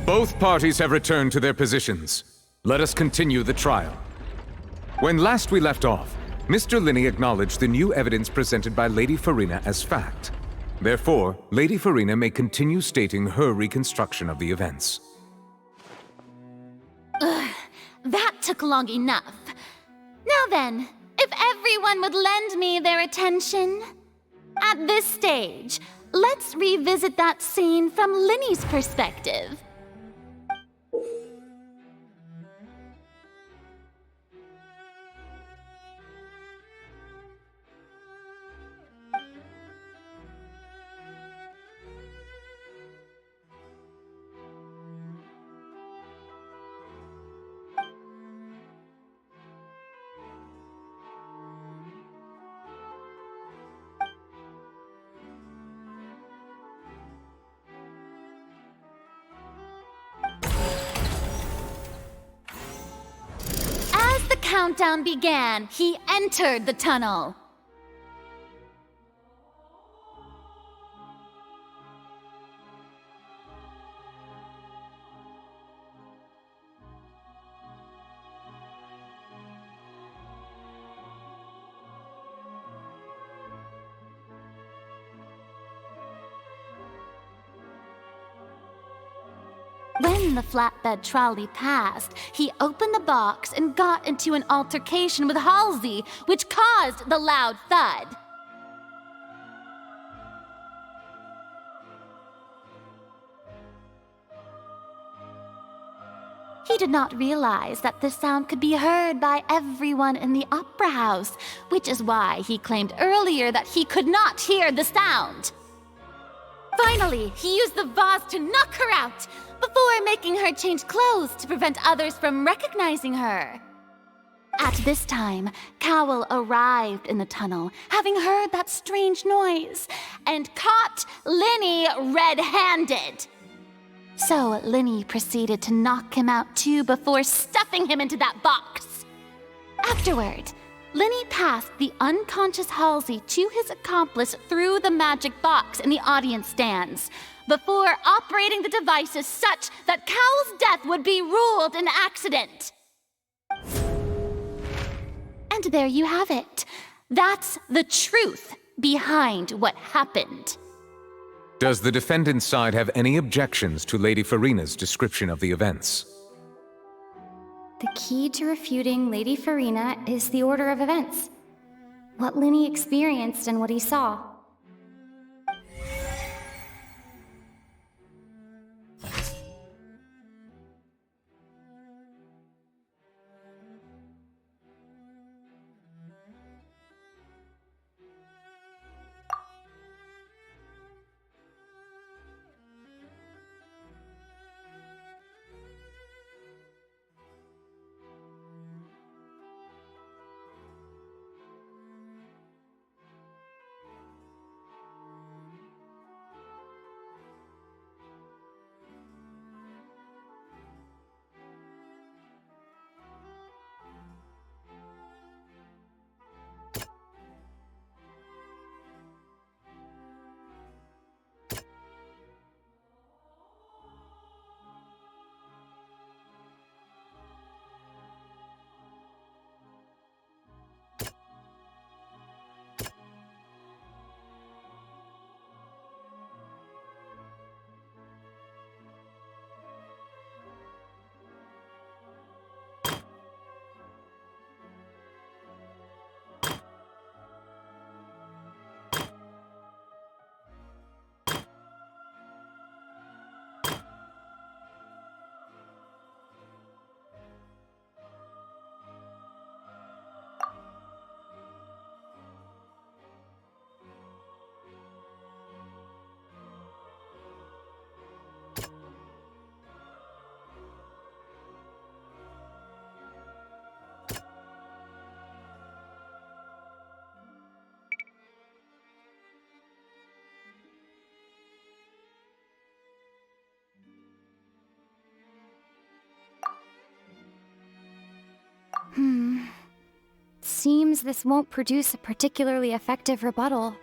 Both parties have returned to their positions. Let us continue the trial. When last we left off, Mr. Lyney acknowledged the new evidence presented by Lady Farina as fact. Therefore, Lady Farina may continue stating her reconstruction of the events. Ugh, that took long enough. Now then, if everyone would lend me their attention. At this stage, let's revisit that scene from Lyney's perspective. Countdown began, he entered the tunnel. When the flatbed trolley passed, he opened the box and got into an altercation with Halsey, which caused the loud thud. He did not realize that the sound could be heard by everyone in the opera house, which is why he claimed earlier that he could not hear the sound. Finally, he used the vase to knock her out, before making her change clothes to prevent others from recognizing her. At this time, Cowell arrived in the tunnel, having heard that strange noise, and caught Lyney red-handed. So Lyney proceeded to knock him out too before stuffing him into that box. Afterward, Lyney passed the unconscious Halsey to his accomplice through the magic box in the audience stands, before operating the devices such that Cowell's death would be ruled an accident. And there you have it. That's the truth behind what happened. Does the defendant's side have any objections to Lady Farina's description of the events? The key to refuting Lady Farina is the order of events. What Lyney experienced and what he saw. Seems this won't produce a particularly effective rebuttal.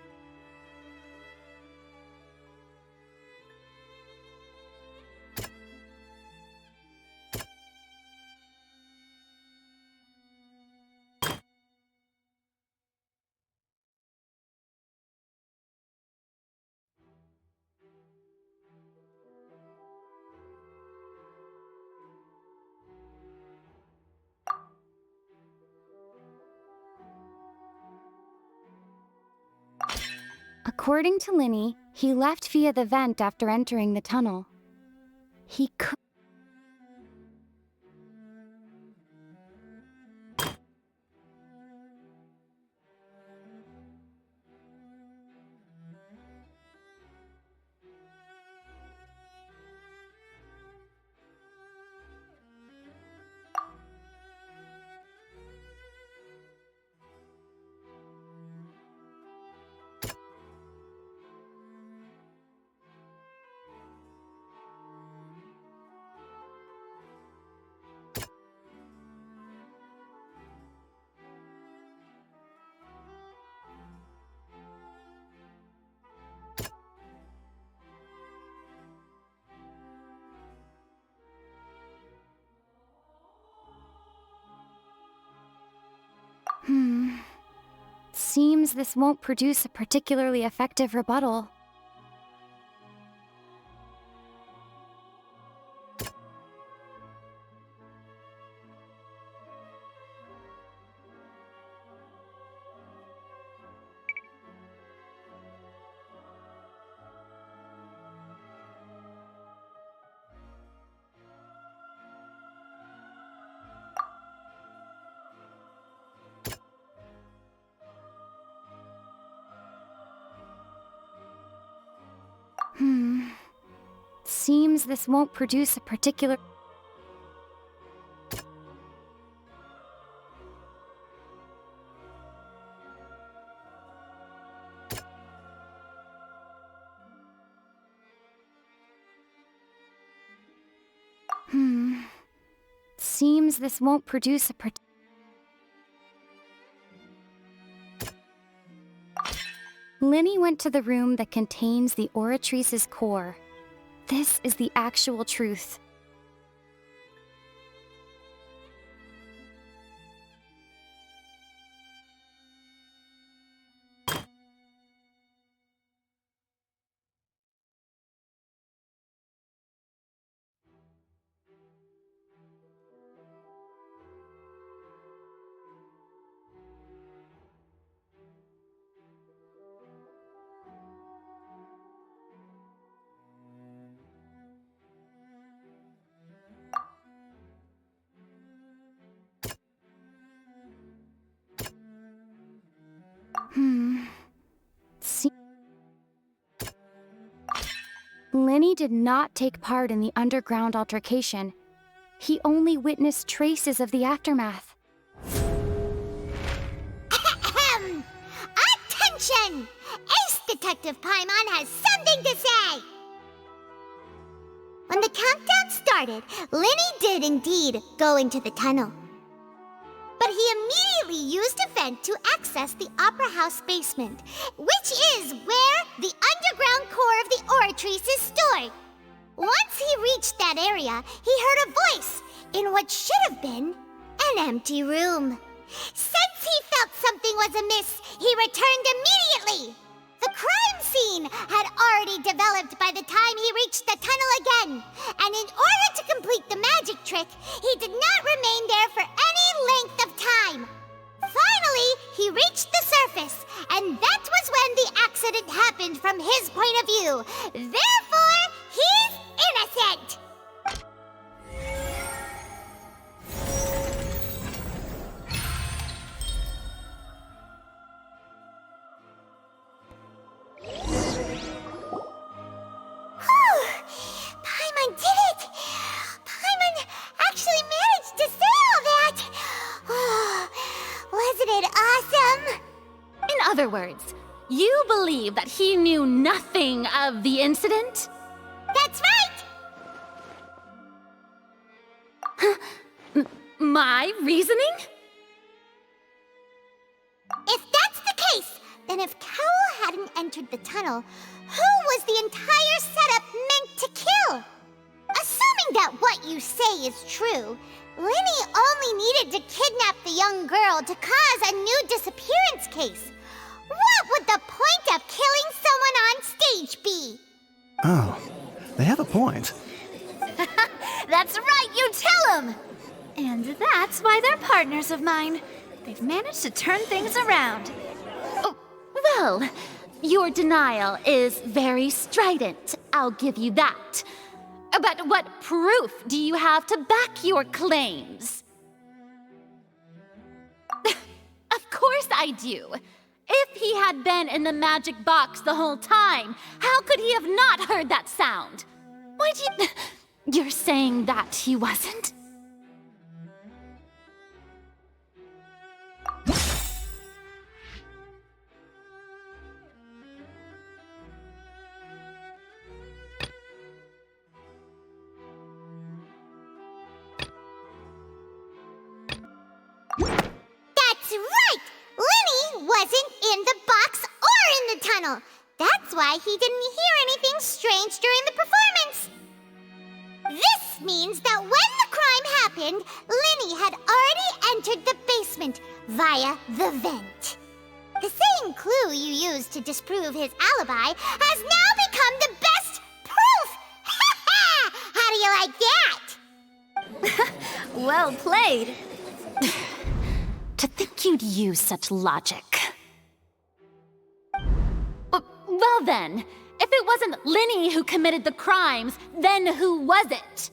According to Lyney, he left via the vent after entering the tunnel. He could... Seems this won't produce a particularly effective rebuttal. Seems this won't produce a particular... Seems this won't produce a Lyney went to the room that contains the Oratrice's core. This is the actual truth. Lyney did not take part in the underground altercation. He only witnessed traces of the aftermath. Attention! Ace Detective Paimon has something to say! When the countdown started, Lyney did indeed go into the tunnel. But he immediately used a vent to access the Opera House basement, which is where the underground core of the Oratrice is stored. Once he reached that area, he heard a voice in what should have been an empty room. Since he felt something was amiss, he returned immediately. The crime scene had already developed by the time he reached the tunnel again, and in order to complete the magic trick, he did not remain there for any length of time. Finally, he reached the surface, and that was when the accident happened from his point of view. Therefore, he's innocent! Paimon did it! Paimon actually managed to say all that! Wasn't it awesome? In other words, you believe that he knew nothing of the incident? That's right! My reasoning? If that's the case, then if Cowell hadn't entered the tunnel, who was the entire setup meant to kill? Assuming that what you say is true, Lyney only needed to kidnap the young girl to cause a new disappearance case. What would the point of killing someone on stage be? Oh, they have a point. That's right, you tell them! And that's why they're partners of mine. They've managed to turn things around. Oh, well, your denial is very strident, I'll give you that. But what proof do you have to back your claims? Of course I do. If he had been in the magic box the whole time, how could he have not heard that sound? Why do you... You're saying that he wasn't? That's right! Lyney wasn't in the box or in the tunnel. That's why he didn't hear anything strange during the performance. This means that when the crime happened, Lyney had already entered the basement via the vent. The same clue you used to disprove his alibi has now become the best proof! How do you like that? Well played. To think you'd use such logic. Well then, if it wasn't Lyney who committed the crimes, then who was it?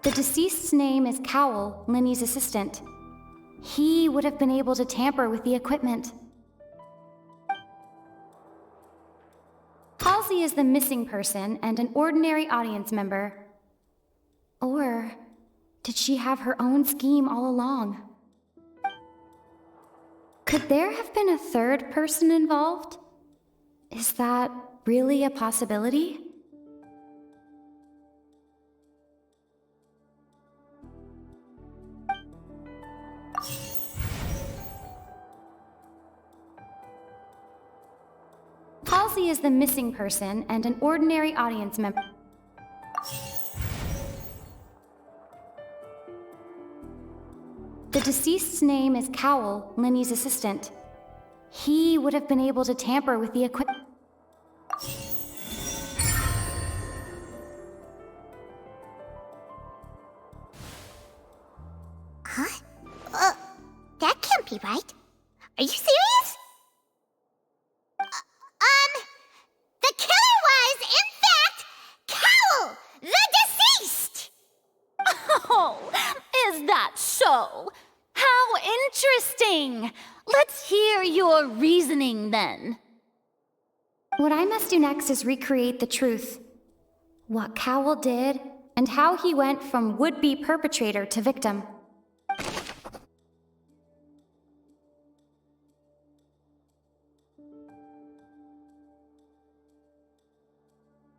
The deceased's name is Cowell, Lyney's assistant. He would have been able to tamper with the equipment. Halsey is the missing person and an ordinary audience member. Or did she have her own scheme all along? Could there have been a third person involved? Is that really a possibility? Halsey is the missing person and an ordinary audience member. The deceased's name is Cowell, Lyney's assistant. He would have been able to tamper with the equipment. Huh? That can't be right. Are you serious? The killer was, in fact, Cowell, the deceased! Oh, is that so? How interesting! Let's hear your reasoning then. What I must do next is recreate the truth. What Cowell did, and how he went from would-be perpetrator to victim.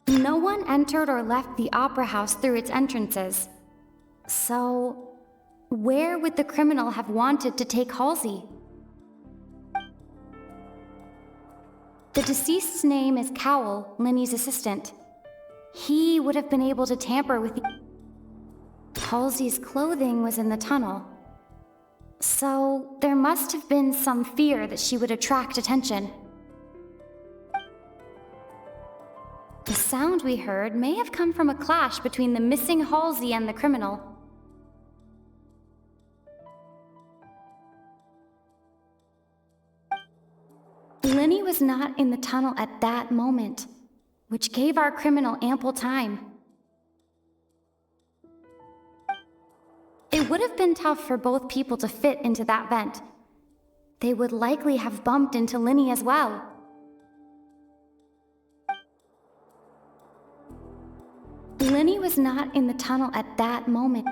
No one entered or left the opera house through its entrances. So, where would the criminal have wanted to take Halsey? The deceased's name is Cowell, Lyney's assistant. He would have been able to tamper with Halsey's clothing was in the tunnel. So, there must have been some fear that she would attract attention. The sound we heard may have come from a clash between the missing Halsey and the criminal. Lyney was not in the tunnel at that moment, which gave our criminal ample time. It would have been tough for both people to fit into that vent. They would likely have bumped into Lyney as well. Lyney was not in the tunnel at that moment.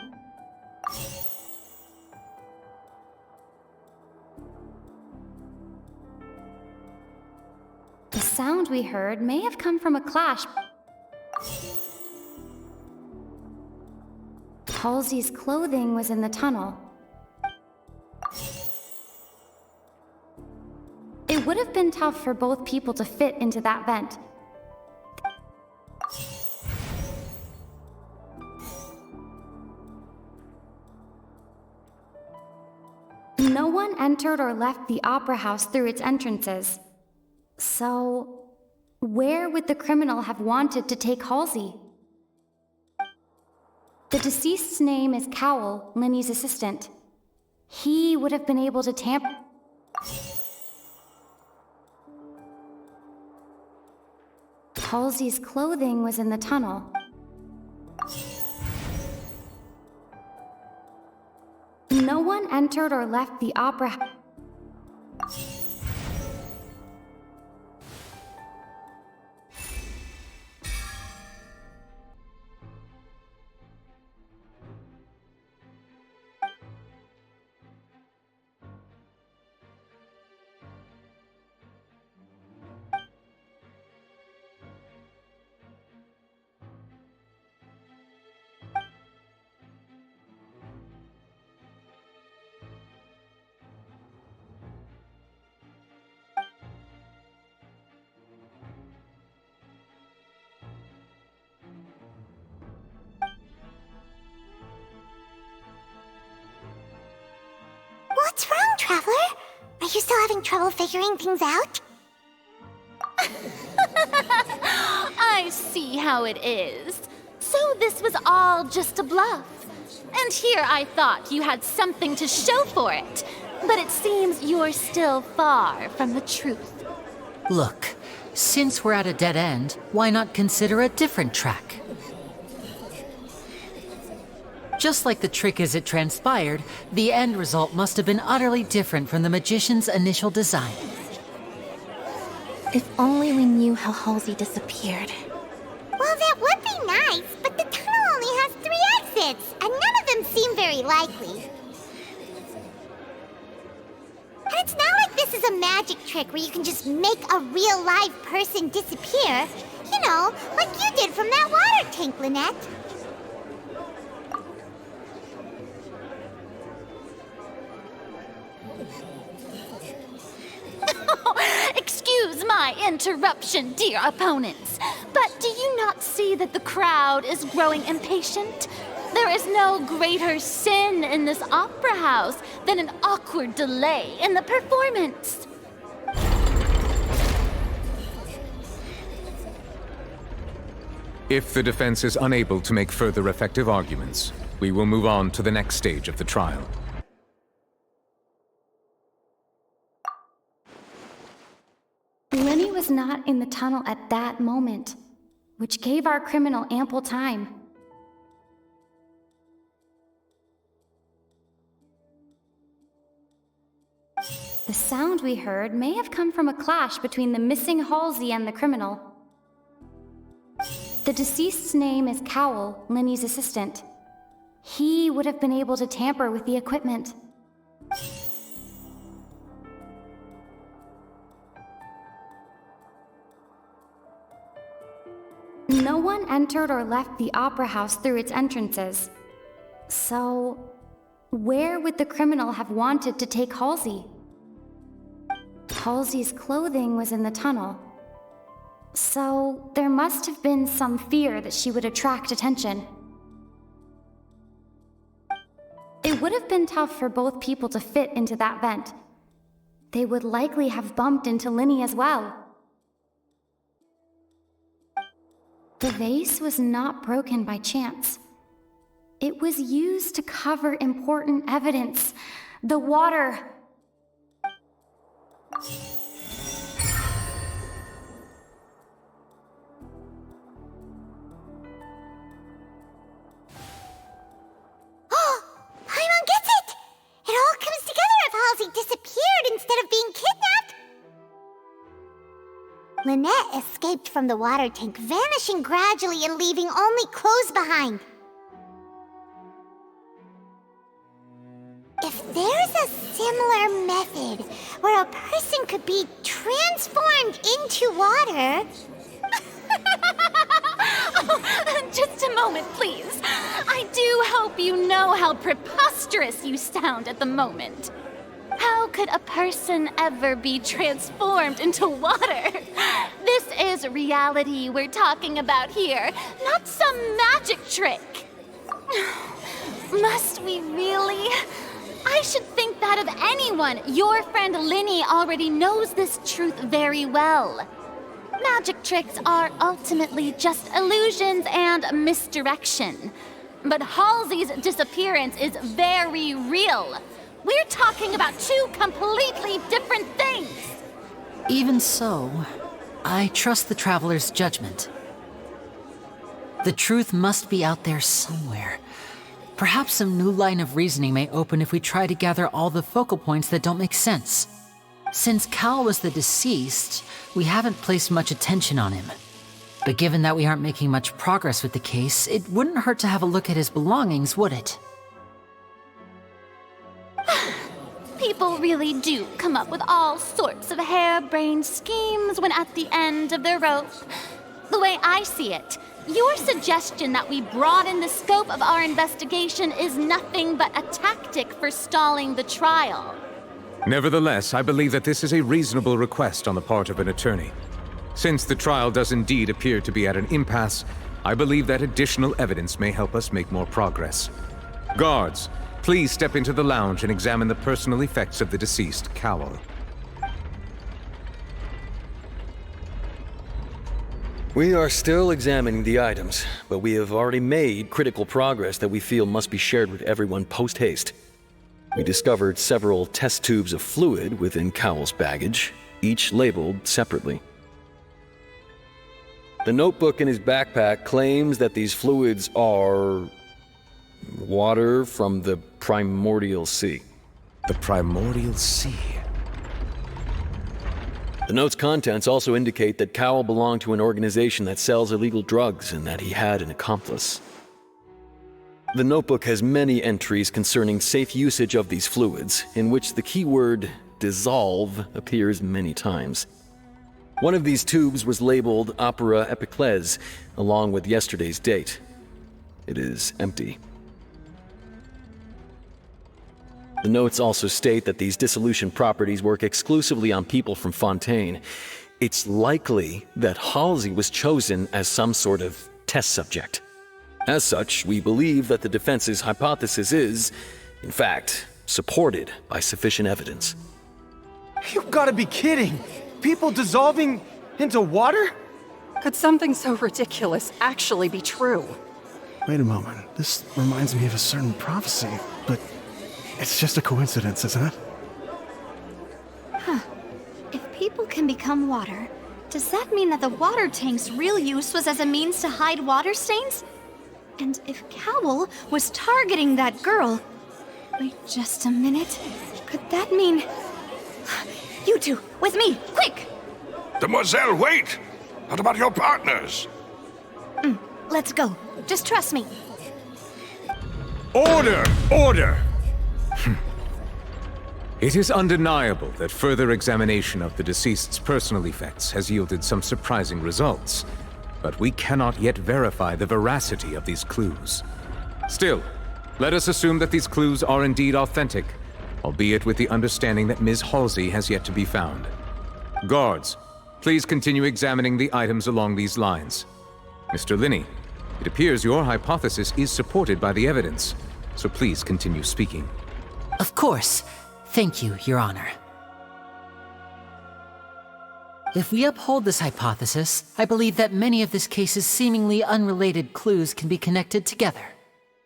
The sound we heard may have come from a clash. Halsey's clothing was in the tunnel. It would have been tough for both people to fit into that vent. No one entered or left the opera house through its entrances. So, where would the criminal have wanted to take Halsey? The deceased's name is Cowell, Lyney's assistant. He would have been able to tamper. Halsey's clothing was in the tunnel. No one entered or left the opera house. What's wrong, Traveler? Are you still having trouble figuring things out? I see how it is. So this was all just a bluff. And here I thought you had something to show for it. But it seems you're still far from the truth. Look, since we're at a dead end, why not consider a different track? Just like the trick as it transpired, the end result must have been utterly different from the magician's initial design. If only we knew how Halsey disappeared. Well, that would be nice, but the tunnel only has 3 candidates, and none of them seem very likely. And it's not like this is a magic trick where you can just make a real live person disappear. You know, like you did from that water tank, Lynette. Excuse my interruption, dear opponents, but do you not see that the crowd is growing impatient? There is no greater sin in this opera house than an awkward delay in the performance. If the defense is unable to make further effective arguments, we will move on to the next stage of the trial. Lyney was not in the tunnel at that moment, which gave our criminal ample time. The sound we heard may have come from a clash between the missing Halsey and the criminal. The deceased's name is Cowell, Lyney's assistant. He would have been able to tamper with the equipment. No one entered or left the opera house through its entrances. So, where would the criminal have wanted to take Halsey? Halsey's clothing was in the tunnel. So, there must have been some fear that she would attract attention. It would have been tough for both people to fit into that vent. They would likely have bumped into Lyney as well. The vase was not broken by chance. It was used to cover important evidence. The water. Paimon gets it! It all comes together if Halsey disappeared instead of being kidnapped. Lynette escaped from the water tank, vanishing gradually and leaving only clothes behind. If there's a similar method where a person could be transformed into water... Oh, just a moment, please. I do hope you know how preposterous you sound at the moment. How could a person ever be transformed into water? This is reality we're talking about here, not some magic trick. Must we really? I should think that of anyone. Your friend Lyney already knows this truth very well. Magic tricks are ultimately just illusions and misdirection. But Halsey's disappearance is very real. We're talking about two completely different things. Even so, I trust the Traveler's judgment. The truth must be out there somewhere. Perhaps some new line of reasoning may open if we try to gather all the focal points that don't make sense. Since Cal was the deceased, we haven't placed much attention on him. But given that we aren't making much progress with the case, it wouldn't hurt to have a look at his belongings, would it? People really do come up with all sorts of harebrained schemes when at the end of their rope. The way I see it, your suggestion that we broaden the scope of our investigation is nothing but a tactic for stalling the trial. Nevertheless, I believe that this is a reasonable request on the part of an attorney. Since the trial does indeed appear to be at an impasse, I believe that additional evidence may help us make more progress. Guards, please step into the lounge and examine the personal effects of the deceased, Cowell. We are still examining the items, but we have already made critical progress that we feel must be shared with everyone post-haste. We discovered several test tubes of fluid within Cowell's baggage, each labeled separately. The notebook in his backpack claims that these fluids are water from the primordial sea. The primordial sea? The note's contents also indicate that Cowell belonged to an organization that sells illegal drugs and that he had an accomplice. The notebook has many entries concerning safe usage of these fluids, in which the keyword dissolve appears many times. One of these tubes was labeled Opera Epiclese, along with yesterday's date. It is empty. The notes also state that these dissolution properties work exclusively on people from Fontaine. It's likely that Halsey was chosen as some sort of test subject. As such, we believe that the defense's hypothesis is, in fact, supported by sufficient evidence. You've got to be kidding! People dissolving into water? Could something so ridiculous actually be true? Wait a moment. This reminds me of a certain prophecy, but it's just a coincidence, isn't it? Huh. If people can become water, does that mean that the water tank's real use was as a means to hide water stains? And if Cowl was targeting that girl... Wait just a minute. Could that mean... You two, with me, quick! Demoiselle, wait! What about your partners? Let's go. Just trust me. Order! Order! It is undeniable that further examination of the deceased's personal effects has yielded some surprising results, but we cannot yet verify the veracity of these clues. Still, let us assume that these clues are indeed authentic, albeit with the understanding that Ms. Halsey has yet to be found. Guards, please continue examining the items along these lines. Mr. Lyney, it appears your hypothesis is supported by the evidence, so please continue speaking. Of course. Thank you, Your Honor. If we uphold this hypothesis, I believe that many of this case's seemingly unrelated clues can be connected together.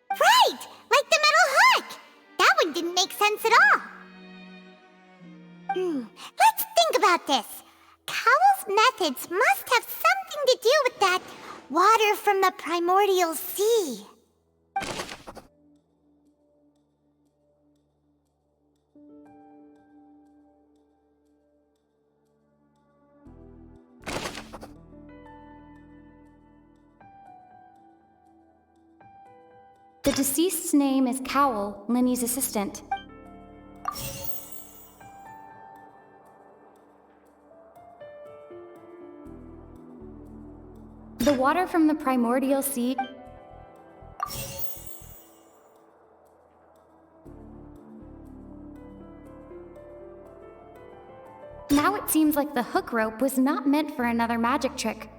Right! Like the metal hook! That one didn't make sense at all. Let's think about this. Cowell's methods must have something to do with that water from the primordial sea. The deceased's name is Cowl, Lyney's assistant. The water from the primordial sea... Now it seems like the hook rope was not meant for another magic trick.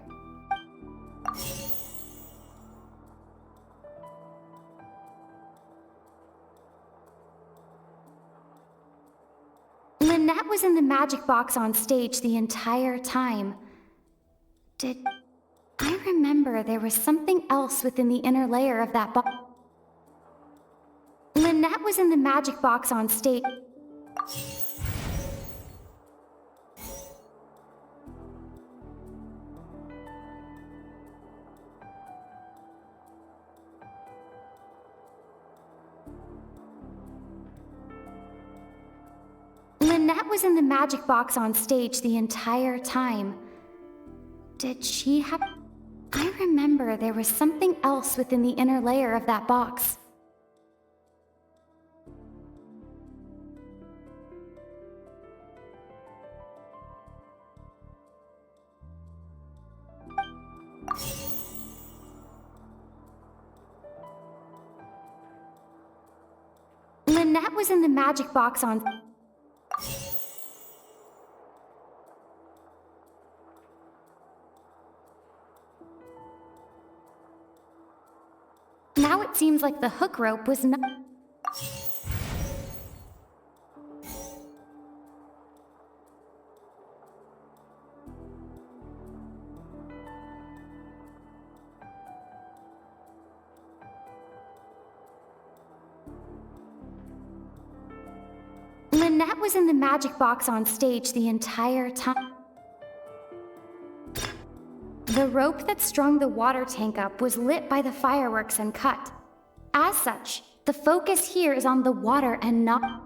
Lynette was in the magic box on stage the entire time. I remember there was something else within the inner layer of that box. Lynette was in the magic box on stage. Lynette was in the magic box on stage the entire time. Did she have... I remember there was something else within the inner layer of that box. Lynette was in the magic box on... Now it seems like the hook rope was not... Lynette was in the magic box on stage the entire time. The rope that strung the water tank up was lit by the fireworks and cut. As such, the focus here is on the water and not...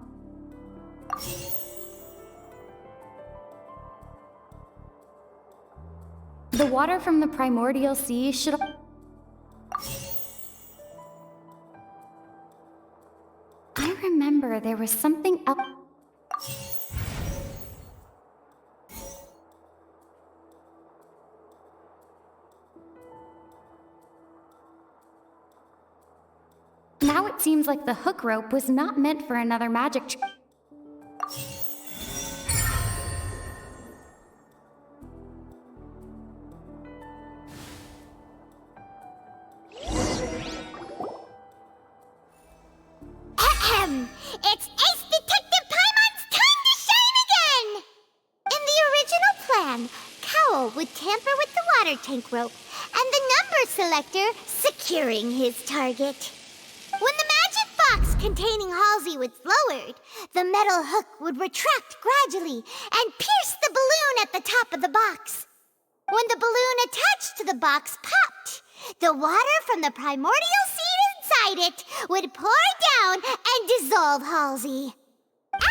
The water from the primordial sea should... there was something else. Now it seems like the hook rope was not meant for another magic It's Ace Detective Paimon's time to shine again! In the original plan, Cowell would tamper with the water tank rope and the number selector securing his target. When the magic box containing Halsey was lowered, the metal hook would retract gradually and pierce the balloon at the top of the box. When the balloon attached to the box popped, the water from the primordial seed inside it would pour down and dissolve Halsey.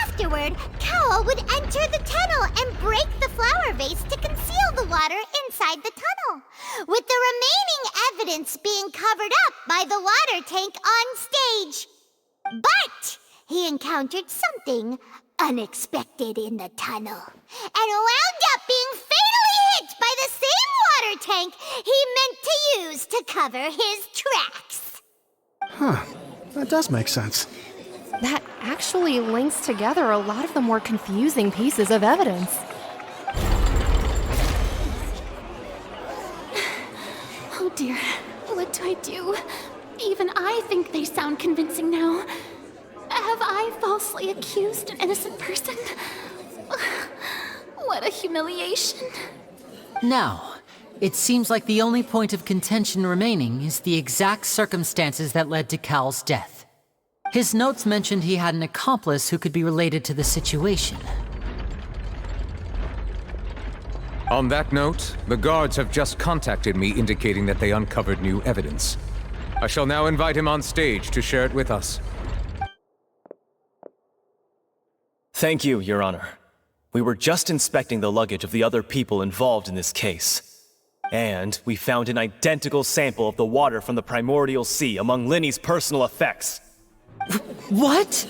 Afterward, Cowell would enter the tunnel and break the flower vase to conceal the water inside the tunnel, with the remaining evidence being covered up by the water tank on stage. But he encountered something unexpected in the tunnel and wound up being fatally hit by the same water tank he meant to use to cover his tracks. Huh. That does make sense. That actually links together a lot of the more confusing pieces of evidence. Oh dear, what do I do? Even I think they sound convincing now. Have I falsely accused an innocent person? What a humiliation. Now, it seems like the only point of contention remaining is the exact circumstances that led to Cal's death. His notes mentioned he had an accomplice who could be related to the situation. On that note, the guards have just contacted me indicating that they uncovered new evidence. I shall now invite him on stage to share it with us. Thank you, Your Honor. We were just inspecting the luggage of the other people involved in this case. And we found an identical sample of the water from the primordial sea among Lyney's personal effects. What?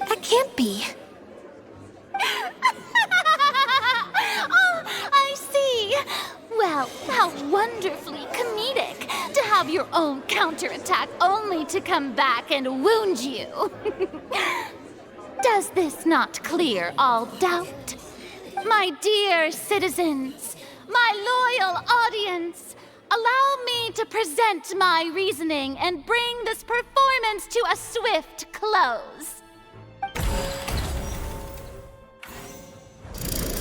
That can't be. Oh, I see. Well, how wonderfully comedic to have your own counterattack only to come back and wound you. Does this not clear all doubt? My dear citizens, my loyal audience, allow me to present my reasoning and bring this performance to a swift close.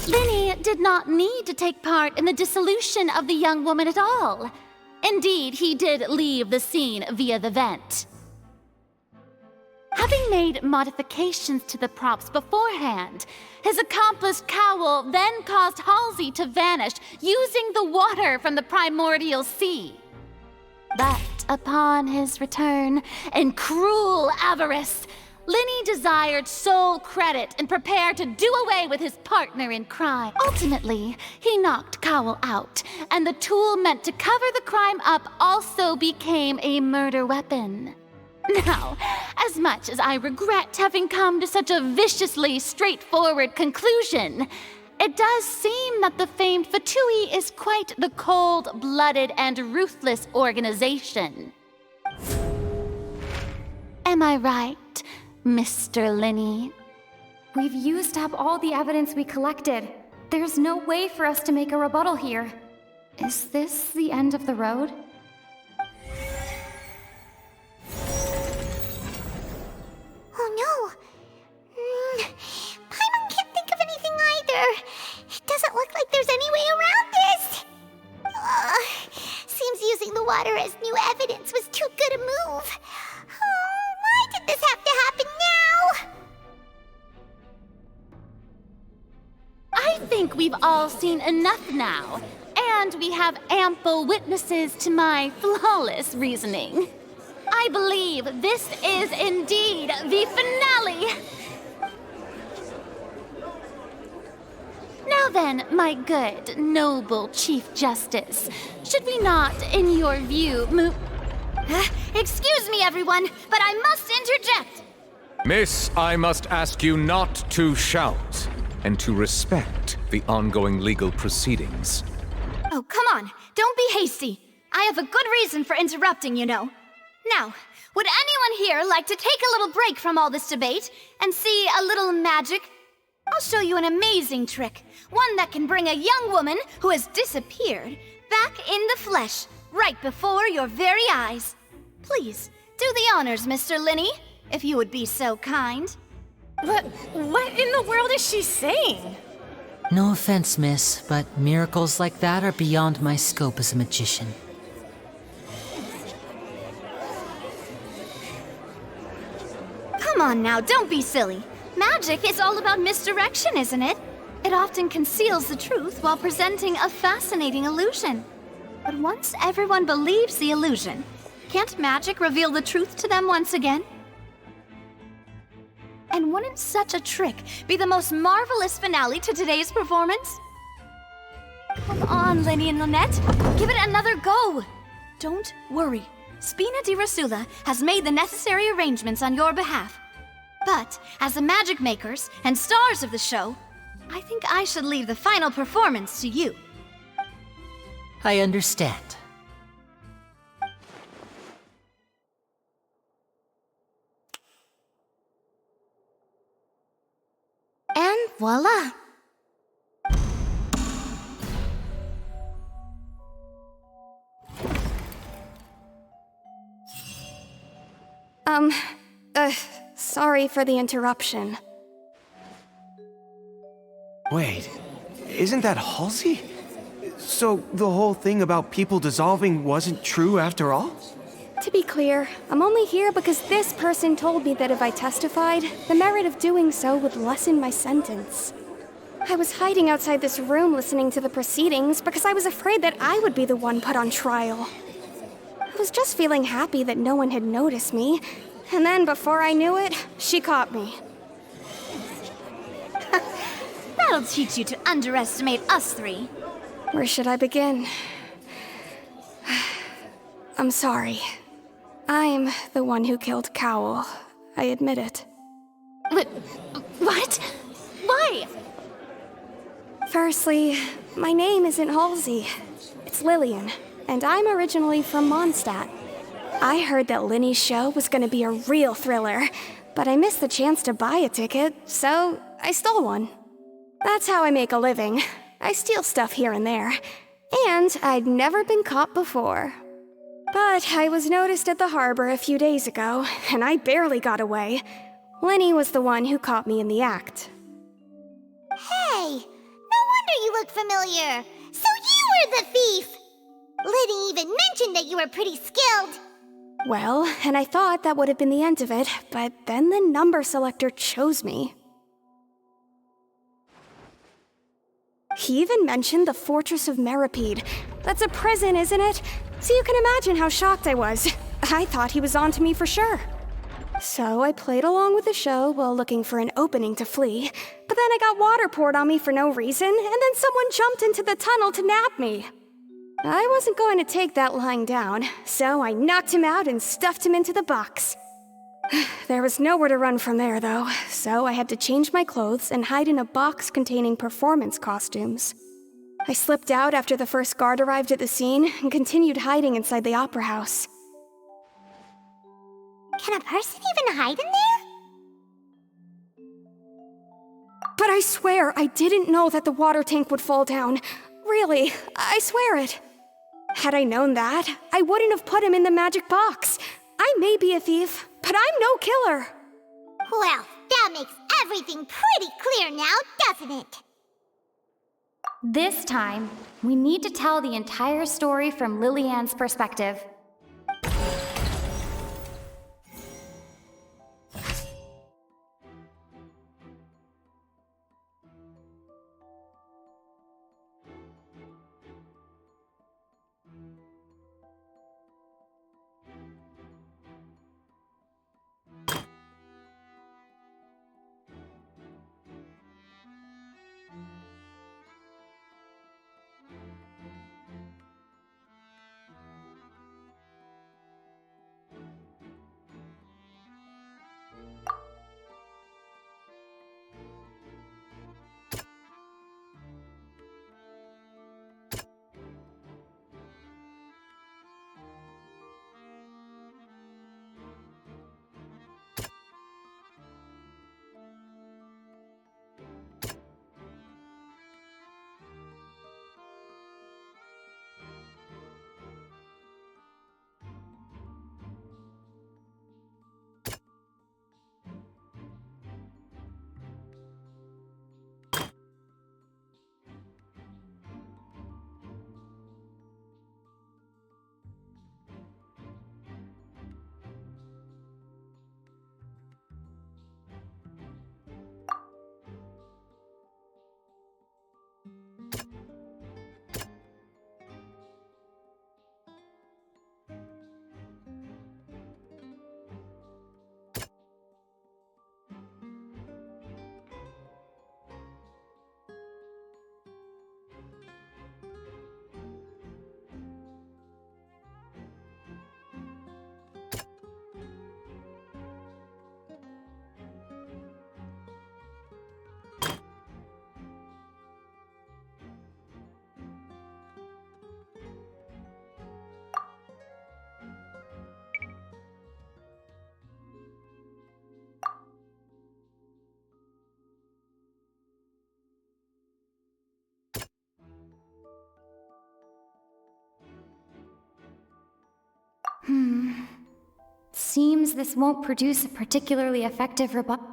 Lyney did not need to take part in the dissolution of the young woman at all. Indeed, he did leave the scene via the vent. Having made modifications to the props beforehand, his accomplice Cowell then caused Halsey to vanish using the water from the primordial sea. But upon his return, in cruel avarice, Lyney desired sole credit and prepared to do away with his partner in crime. Ultimately, he knocked Cowell out, and the tool meant to cover the crime up also became a murder weapon. Now, as much as I regret having come to such a viciously straightforward conclusion, it does seem that the famed Fatui is quite the cold-blooded and ruthless organization. Am I right, Mr. Lyney? We've used up all the evidence we collected. There's no way for us to make a rebuttal here. Is this the end of the road? Oh no! Paimon can't think of anything either. It doesn't look like there's any way around this. Seems using the water as new evidence was too good a move. Why did this have to happen now? I think we've all seen enough now, and we have ample witnesses to my flawless reasoning. I believe this is indeed the finale. Now then, my good, noble Chief Justice, should we not, in your view, move... Excuse me, everyone, but I must interject. Miss, I must ask you not to shout, and to respect the ongoing legal proceedings. Oh, come on. Don't be hasty. I have a good reason for interrupting, you know. Now, would anyone here like to take a little break from all this debate and see a little magic? I'll show you an amazing trick. One that can bring a young woman who has disappeared back in the flesh, right before your very eyes. Please, do the honors, Mr. Lyney, if you would be so kind. What in the world is she saying? No offense, miss, but miracles like that are beyond my scope as a magician. Come on now, don't be silly. Magic is all about misdirection, isn't it? It often conceals the truth while presenting a fascinating illusion. But once everyone believes the illusion, can't magic reveal the truth to them once again? And wouldn't such a trick be the most marvelous finale to today's performance? Come on, Lyney and Lynette. Give it another go. Don't worry. Spina di Rasula has made the necessary arrangements on your behalf. But, as the magic makers and stars of the show, I think I should leave the final performance to you. I understand. And voila! Sorry for the interruption. Wait, isn't that Halsey? So the whole thing about people dissolving wasn't true after all? To be clear, I'm only here because this person told me that if I testified, the merit of doing so would lessen my sentence. I was hiding outside this room listening to the proceedings because I was afraid that I would be the one put on trial. I was just feeling happy that no one had noticed me, and then before I knew it, she caught me. That'll teach you to underestimate us three. Where should I begin? I'm sorry. I'm the one who killed Cowell. I admit it. What? Why? Firstly, my name isn't Halsey. It's Lillian, and I'm originally from Mondstadt. I heard that Lyney's show was gonna be a real thriller, but I missed the chance to buy a ticket, so I stole one. That's how I make a living. I steal stuff here and there, and I'd never been caught before. But I was noticed at the harbor a few days ago, and I barely got away. Lyney was the one who caught me in the act. Hey, no wonder you look familiar. So you were the thief! Lyney even mentioned that you were pretty skilled. Well, and I thought that would have been the end of it, but then the number selector chose me. He even mentioned the Fortress of Meripede. That's a prison, isn't it? So you can imagine how shocked I was. I thought he was onto me for sure. So I played along with the show while looking for an opening to flee, but then I got water poured on me for no reason, and then someone jumped into the tunnel to nab me. I wasn't going to take that lying down, so I knocked him out and stuffed him into the box. There was nowhere to run from there, though, so I had to change my clothes and hide in a box containing performance costumes. I slipped out after the first guard arrived at the scene and continued hiding inside the opera house. Can a person even hide in there? But I swear I didn't know that the water tank would fall down. Really, I swear it. Had I known that, I wouldn't have put him in the magic box. I may be a thief, but I'm no killer. Well, that makes everything pretty clear now, doesn't it? This time, we need to tell the entire story from Lillian's perspective. Seems this won't produce a particularly effective rebuttal.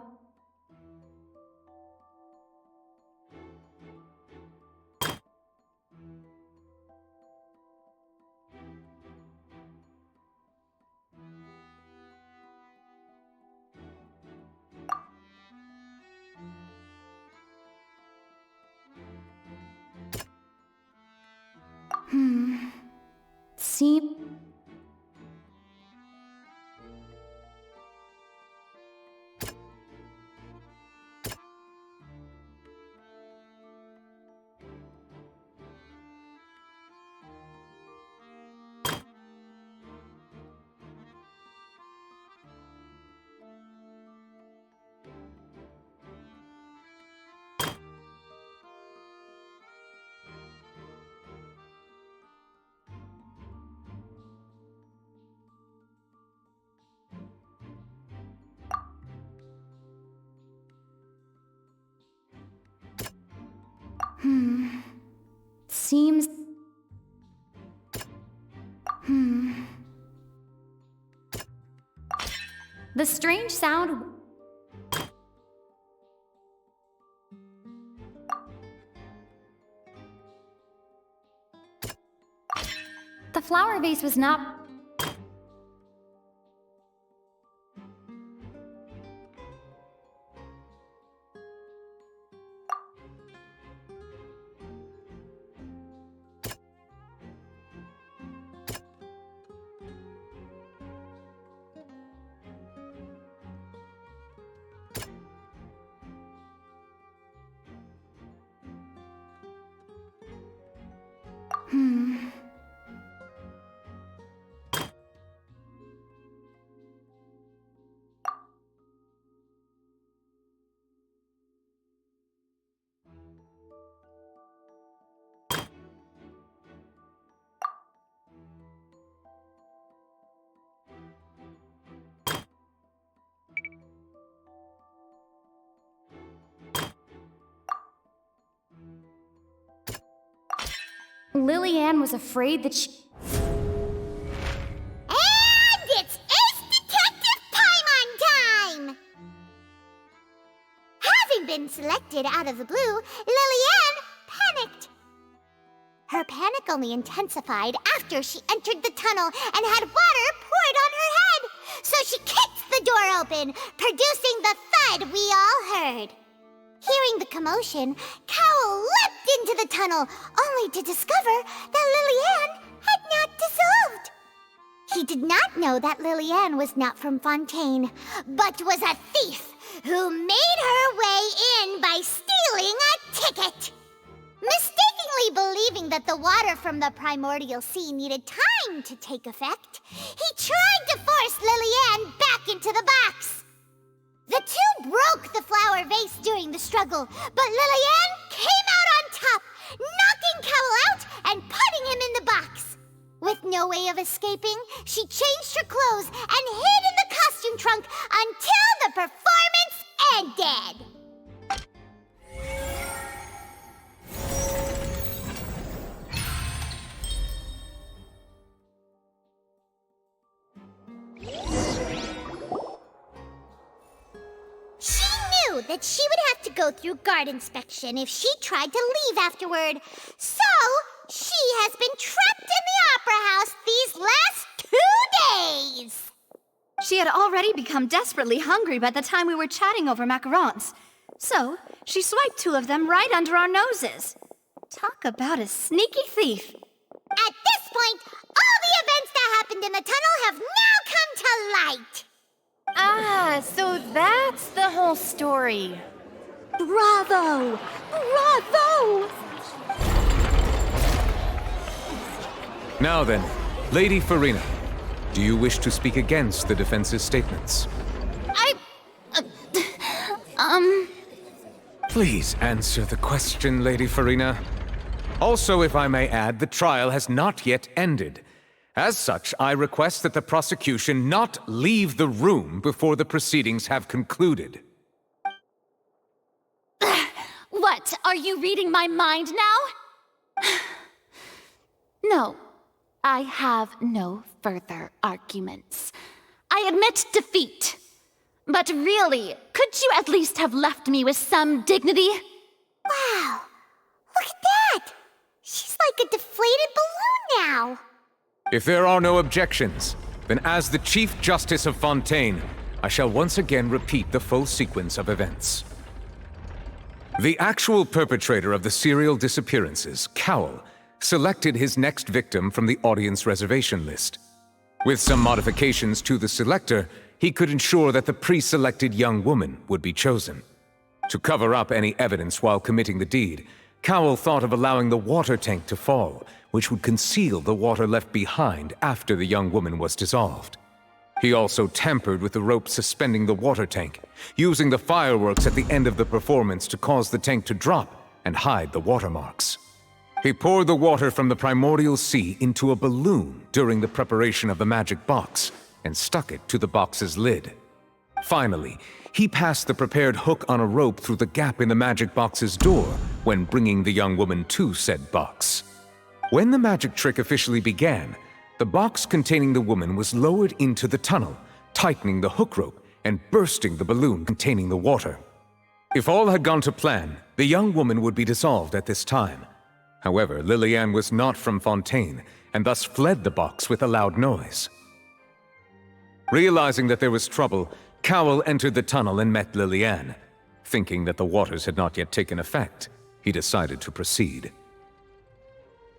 Seem... Seems... The strange sound... The flower vase was not... Lillian was afraid that she... And it's Ace Detective Paimon time! Having been selected out of the blue, Lillian panicked. Her panic only intensified after she entered the tunnel and had water poured on her head. So she kicked the door open, producing the thud we all heard. Hearing the commotion, Cowell leapt into the tunnel, only to discover that Lillian had not dissolved. He did not know that Lillian was not from Fontaine, but was a thief who made her way in by stealing a ticket. Mistakenly believing that the water from the primordial sea needed time to take effect, he tried to force Lillian back into the box. The two broke the flower vase during the struggle, but Lillian came out on top, knocking Cowell out and putting him in the box. With no way of escaping, she changed her clothes and hid in the costume trunk until the performance ended. That she would have to go through guard inspection if she tried to leave afterward. So, she has been trapped in the Opera House these last 2 days. She had already become desperately hungry by the time we were chatting over macarons. So, she swiped 2 of them right under our noses. Talk about a sneaky thief. At this point, all the events that happened in the tunnel have now come to light. Ah, so that's the whole story. Bravo! Bravo! Now then, Lady Farina, do you wish to speak against the defense's statements? Please answer the question, Lady Farina. Also, if I may add, the trial has not yet ended. As such, I request that the prosecution not leave the room before the proceedings have concluded. What? Are you reading my mind now? No, I have no further arguments. I admit defeat. But really, could you at least have left me with some dignity? Wow, look at that! She's like a deflated balloon now. If there are no objections, then as the Chief Justice of Fontaine, I shall once again repeat the full sequence of events. The actual perpetrator of the serial disappearances, Cowell, selected his next victim from the audience reservation list. With some modifications to the selector, he could ensure that the pre-selected young woman would be chosen. To cover up any evidence while committing the deed, Cowell thought of allowing the water tank to fall, which would conceal the water left behind after the young woman was dissolved. He also tampered with the rope suspending the water tank, using the fireworks at the end of the performance to cause the tank to drop and hide the watermarks. He poured the water from the primordial sea into a balloon during the preparation of the magic box and stuck it to the box's lid. Finally, he passed the prepared hook on a rope through the gap in the magic box's door when bringing the young woman to said box. When the magic trick officially began, the box containing the woman was lowered into the tunnel, tightening the hook rope and bursting the balloon containing the water. If all had gone to plan, the young woman would be dissolved at this time. However, Lillian was not from Fontaine and thus fled the box with a loud noise. Realizing that there was trouble, Cowell entered the tunnel and met Lillian. Thinking that the waters had not yet taken effect, he decided to proceed.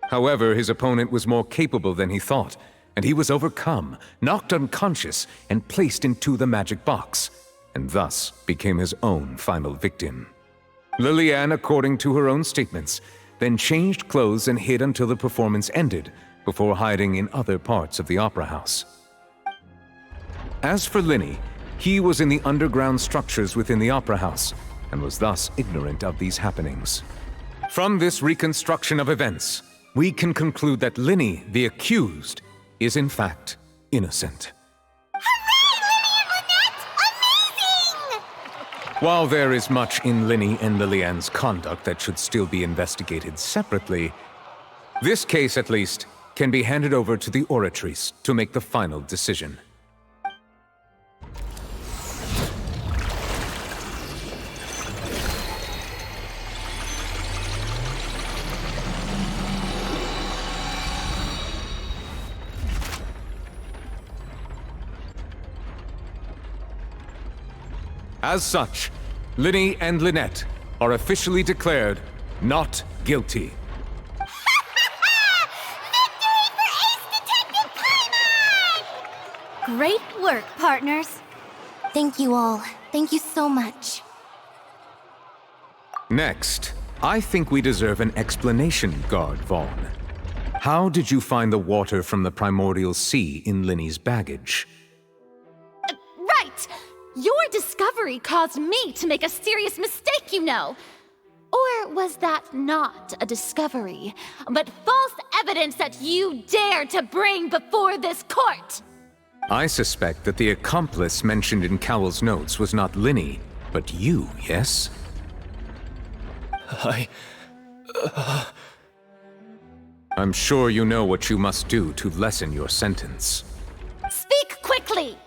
However, his opponent was more capable than he thought, and he was overcome, knocked unconscious, and placed into the magic box, and thus became his own final victim. Lillian, according to her own statements, then changed clothes and hid until the performance ended, before hiding in other parts of the opera house. As for Lyney, he was in the underground structures within the opera house, and was thus ignorant of these happenings. From this reconstruction of events, we can conclude that Lyney, the accused, is in fact innocent. While there is much in Lyney and Lillian's conduct that should still be investigated separately, this case, at least, can be handed over to the Oratrice to make the final decision. As such, Lyney and Lynette are officially declared not guilty. Great work, partners. Thank you all. Thank you so much. Next, I think we deserve an explanation, Guard Vaughn. How did you find the water from the primordial sea in Lyney's baggage? Right! Your discovery caused me to make a serious mistake, you know. Or was that not a discovery, but false evidence that you dared to bring before this court? I suspect that the accomplice mentioned in Cowell's notes was not Lyney, but you, yes? I'm sure you know what you must do to lessen your sentence. Speak quickly!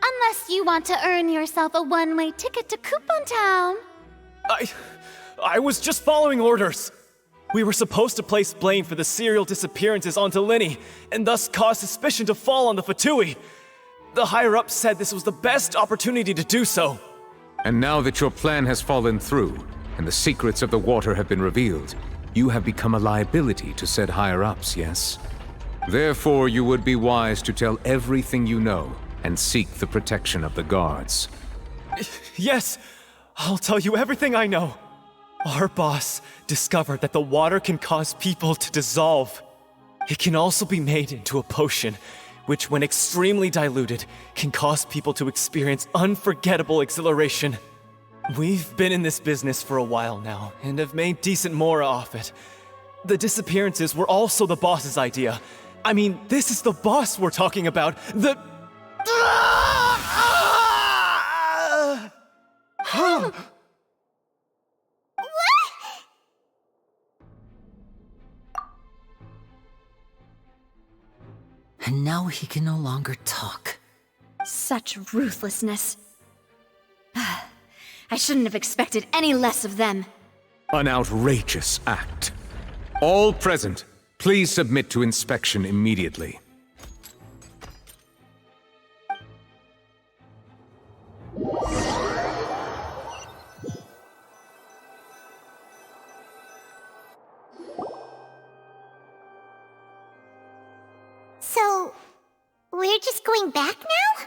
Unless you want to earn yourself a one-way ticket to Coupon Town. I was just following orders. We were supposed to place blame for the serial disappearances onto Lyney, and thus cause suspicion to fall on the Fatui. The higher-ups said this was the best opportunity to do so. And now that your plan has fallen through, and the secrets of the water have been revealed, you have become a liability to said higher-ups, yes? Therefore, you would be wise to tell everything you know, and seek the protection of the guards. Yes, I'll tell you everything I know. Our boss discovered that the water can cause people to dissolve. It can also be made into a potion, which when extremely diluted, can cause people to experience unforgettable exhilaration. We've been in this business for a while now, and have made decent mora off it. The disappearances were also the boss's idea. I mean, this is the boss we're talking about. And now he can no longer talk. Such ruthlessness. I shouldn't have expected any less of them. An outrageous act. All present, please submit to inspection immediately. So, we're just going back now?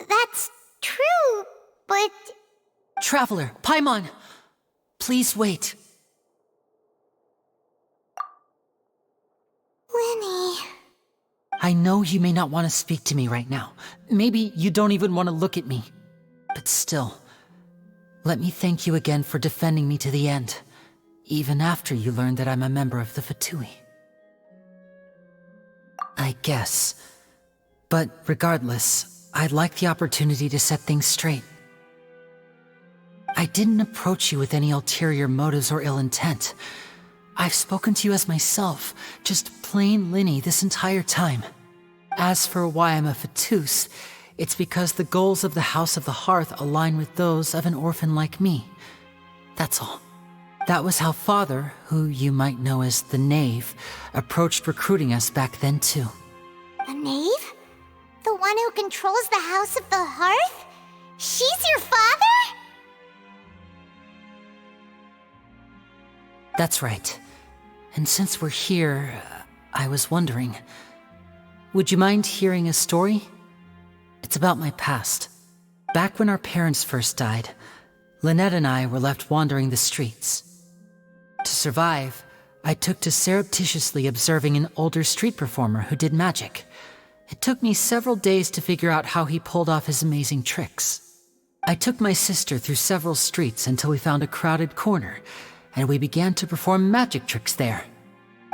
That's true, but... Traveler, Paimon! Please wait. Lyney... I know you may not want to speak to me right now. Maybe you don't even want to look at me. But still, let me thank you again for defending me to the end, even after you learned that I'm a member of the Fatui. I guess. But regardless, I'd like the opportunity to set things straight. I didn't approach you with any ulterior motives or ill intent. I've spoken to you as myself, just plain Lyney this entire time. As for why I'm a Fatus, it's because the goals of the House of the Hearth align with those of an orphan like me. That's all. That was how Father, who you might know as the Knave, approached recruiting us back then too. The Knave? The one who controls the House of the Hearth? She's your father? That's right. And since we're here, I was wondering, would you mind hearing a story? It's about my past. Back when our parents first died, Lynette and I were left wandering the streets. To survive, I took to surreptitiously observing an older street performer who did magic. It took me several days to figure out how he pulled off his amazing tricks. I took my sister through several streets until we found a crowded corner, and we began to perform magic tricks there.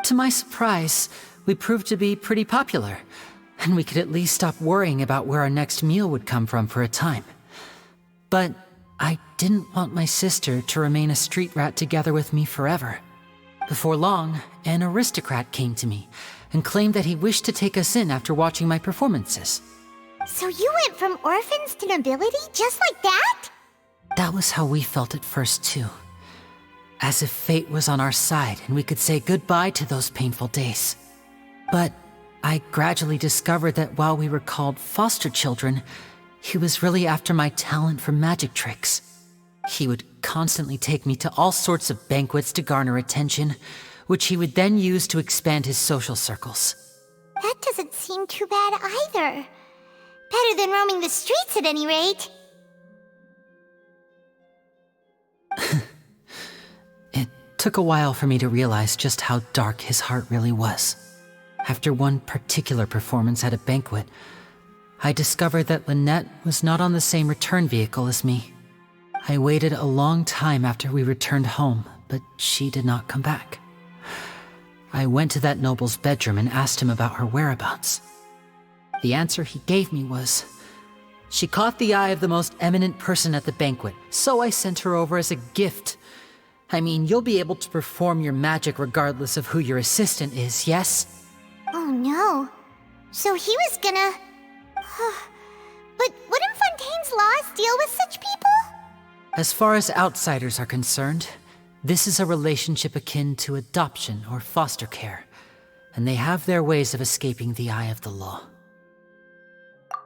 To my surprise, we proved to be pretty popular, and we could at least stop worrying about where our next meal would come from for a time. But I didn't want my sister to remain a street rat together with me forever. Before long, an aristocrat came to me and claimed that he wished to take us in after watching my performances. So you went from orphans to nobility just like that? That was how we felt at first too. As if fate was on our side and we could say goodbye to those painful days. But I gradually discovered that while we were called foster children, he was really after my talent for magic tricks. He would constantly take me to all sorts of banquets to garner attention, which he would then use to expand his social circles. That doesn't seem too bad either. Better than roaming the streets at any rate. It took a while for me to realize just how dark his heart really was. After one particular performance at a banquet, I discovered that Lynette was not on the same return vehicle as me. I waited a long time after we returned home, but she did not come back. I went to that noble's bedroom and asked him about her whereabouts. The answer he gave me was, she caught the eye of the most eminent person at the banquet, so I sent her over as a gift. I mean, you'll be able to perform your magic regardless of who your assistant is, yes? Oh no. So he was gonna... But wouldn't Fontaine's laws deal with such people? As far as outsiders are concerned, this is a relationship akin to adoption or foster care, and they have their ways of escaping the eye of the law.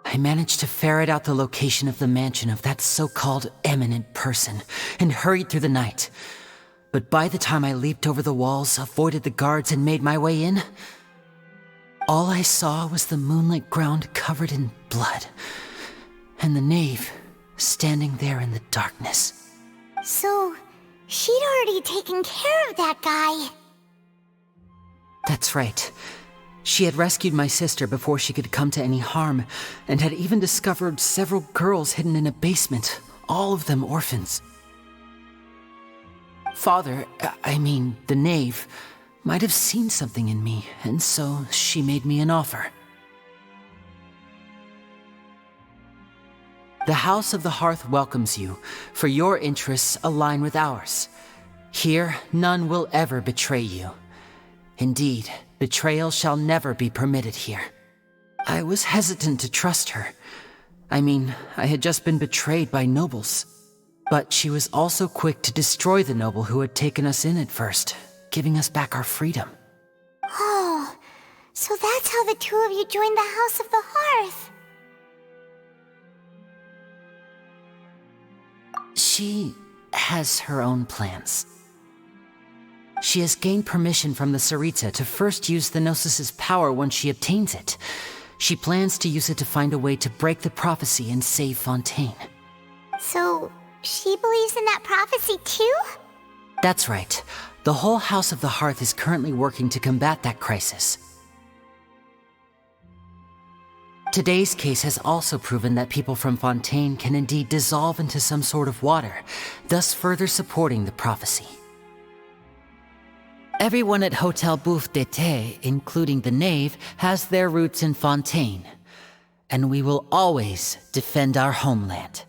I managed to ferret out the location of the mansion of that so-called eminent person and hurried through the night. But by the time I leaped over the walls, avoided the guards, and made my way in, all I saw was the moonlit ground covered in blood, and the knave standing there in the darkness. So, she'd already taken care of that guy. That's right. She had rescued my sister before she could come to any harm, and had even discovered several girls hidden in a basement, all of them orphans. Father, I mean, the knave, might have seen something in me, and so she made me an offer. The House of the Hearth welcomes you, for your interests align with ours. Here, none will ever betray you. Indeed, betrayal shall never be permitted here. I was hesitant to trust her. I mean, I had just been betrayed by nobles. But she was also quick to destroy the noble who had taken us in at first, giving us back our freedom. Oh, so that's how the two of you joined the House of the Hearth. She has her own plans. She has gained permission from the Tsaritsa to first use the Gnosis' power once she obtains it. She plans to use it to find a way to break the prophecy and save Fontaine. So, she believes in that prophecy too? That's right. The whole House of the Hearth is currently working to combat that crisis. Today's case has also proven that people from Fontaine can indeed dissolve into some sort of water, thus further supporting the prophecy. Everyone at Hotel Bouffe d'été, including the Knave, has their roots in Fontaine. And we will always defend our homeland.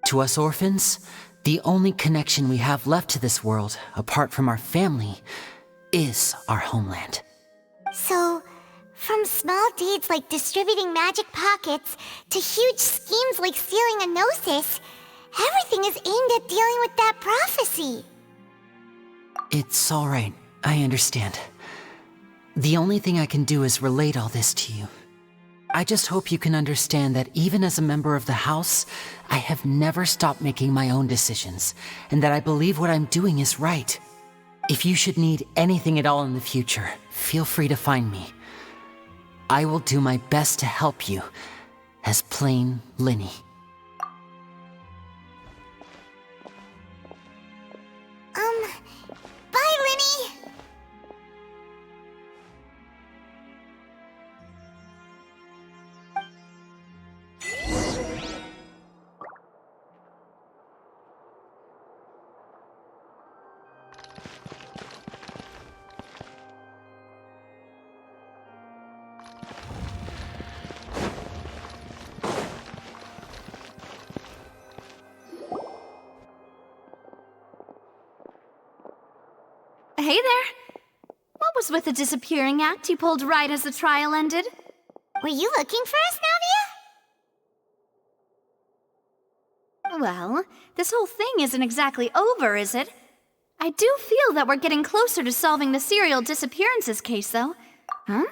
To us orphans, the only connection we have left to this world, apart from our family, is our homeland. So, from small deeds like distributing magic pockets to huge schemes like stealing a Gnosis, everything is aimed at dealing with that prophecy. It's all right. I understand. The only thing I can do is relate all this to you. I just hope you can understand that even as a member of the House, I have never stopped making my own decisions, and that I believe what I'm doing is right. If you should need anything at all in the future, feel free to find me. I will do my best to help you, as plain Lyney. Bye, Lyney! Hey there! What was with the disappearing act you pulled right as the trial ended? Were you looking for us, Navia? Well, this whole thing isn't exactly over, is it? I do feel that we're getting closer to solving the serial disappearances case, though. Huh?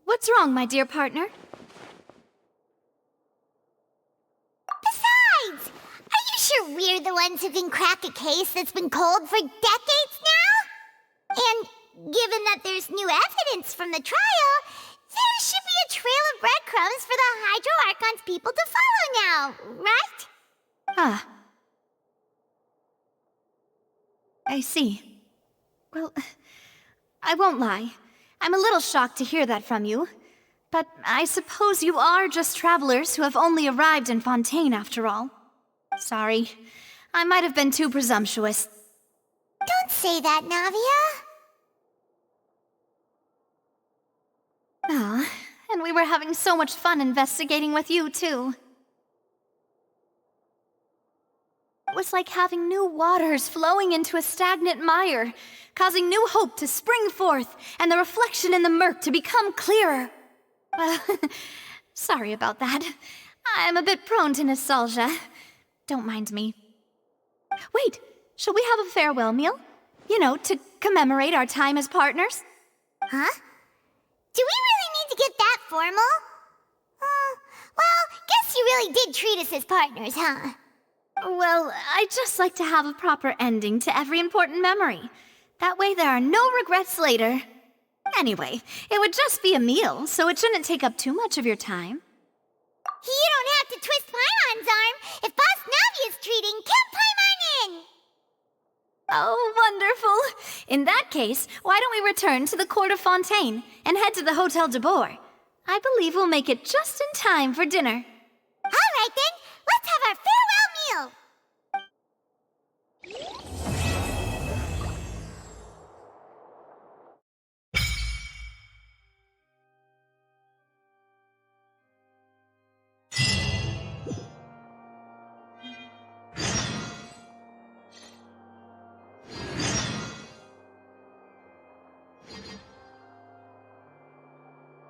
What's wrong, my dear partner? Besides, are you sure we're the ones who can crack a case that's been cold for decades now? And given that there's new evidence from the trial, there should be a trail of breadcrumbs for the Hydro Archon's people to follow now, right? Ah. I see. Well, I won't lie. I'm a little shocked to hear that from you. But I suppose you are just travelers who have only arrived in Fontaine after all. Sorry. I might have been too presumptuous. Don't say that, Navia. Ah, and we were having so much fun investigating with you, too. It was like having new waters flowing into a stagnant mire, causing new hope to spring forth, and the reflection in the murk to become clearer. Well, sorry about that. I'm a bit prone to nostalgia. Don't mind me. Wait, shall we have a farewell meal? You know, to commemorate our time as partners? Huh? Do we really need to get that formal? Well, guess you really did treat us as partners, huh? Well, I'd just like to have a proper ending to every important memory. That way there are no regrets later. Anyway, it would just be a meal, so it shouldn't take up too much of your time. You don't have to twist Paimon's arm. If Boss Navia's treating, count Paimon in! Oh, wonderful! In that case, why don't we return to the court of Fontaine and head to the Hotel de Boer? I believe we'll make it just in time for dinner. All right then, let's have our farewell meal!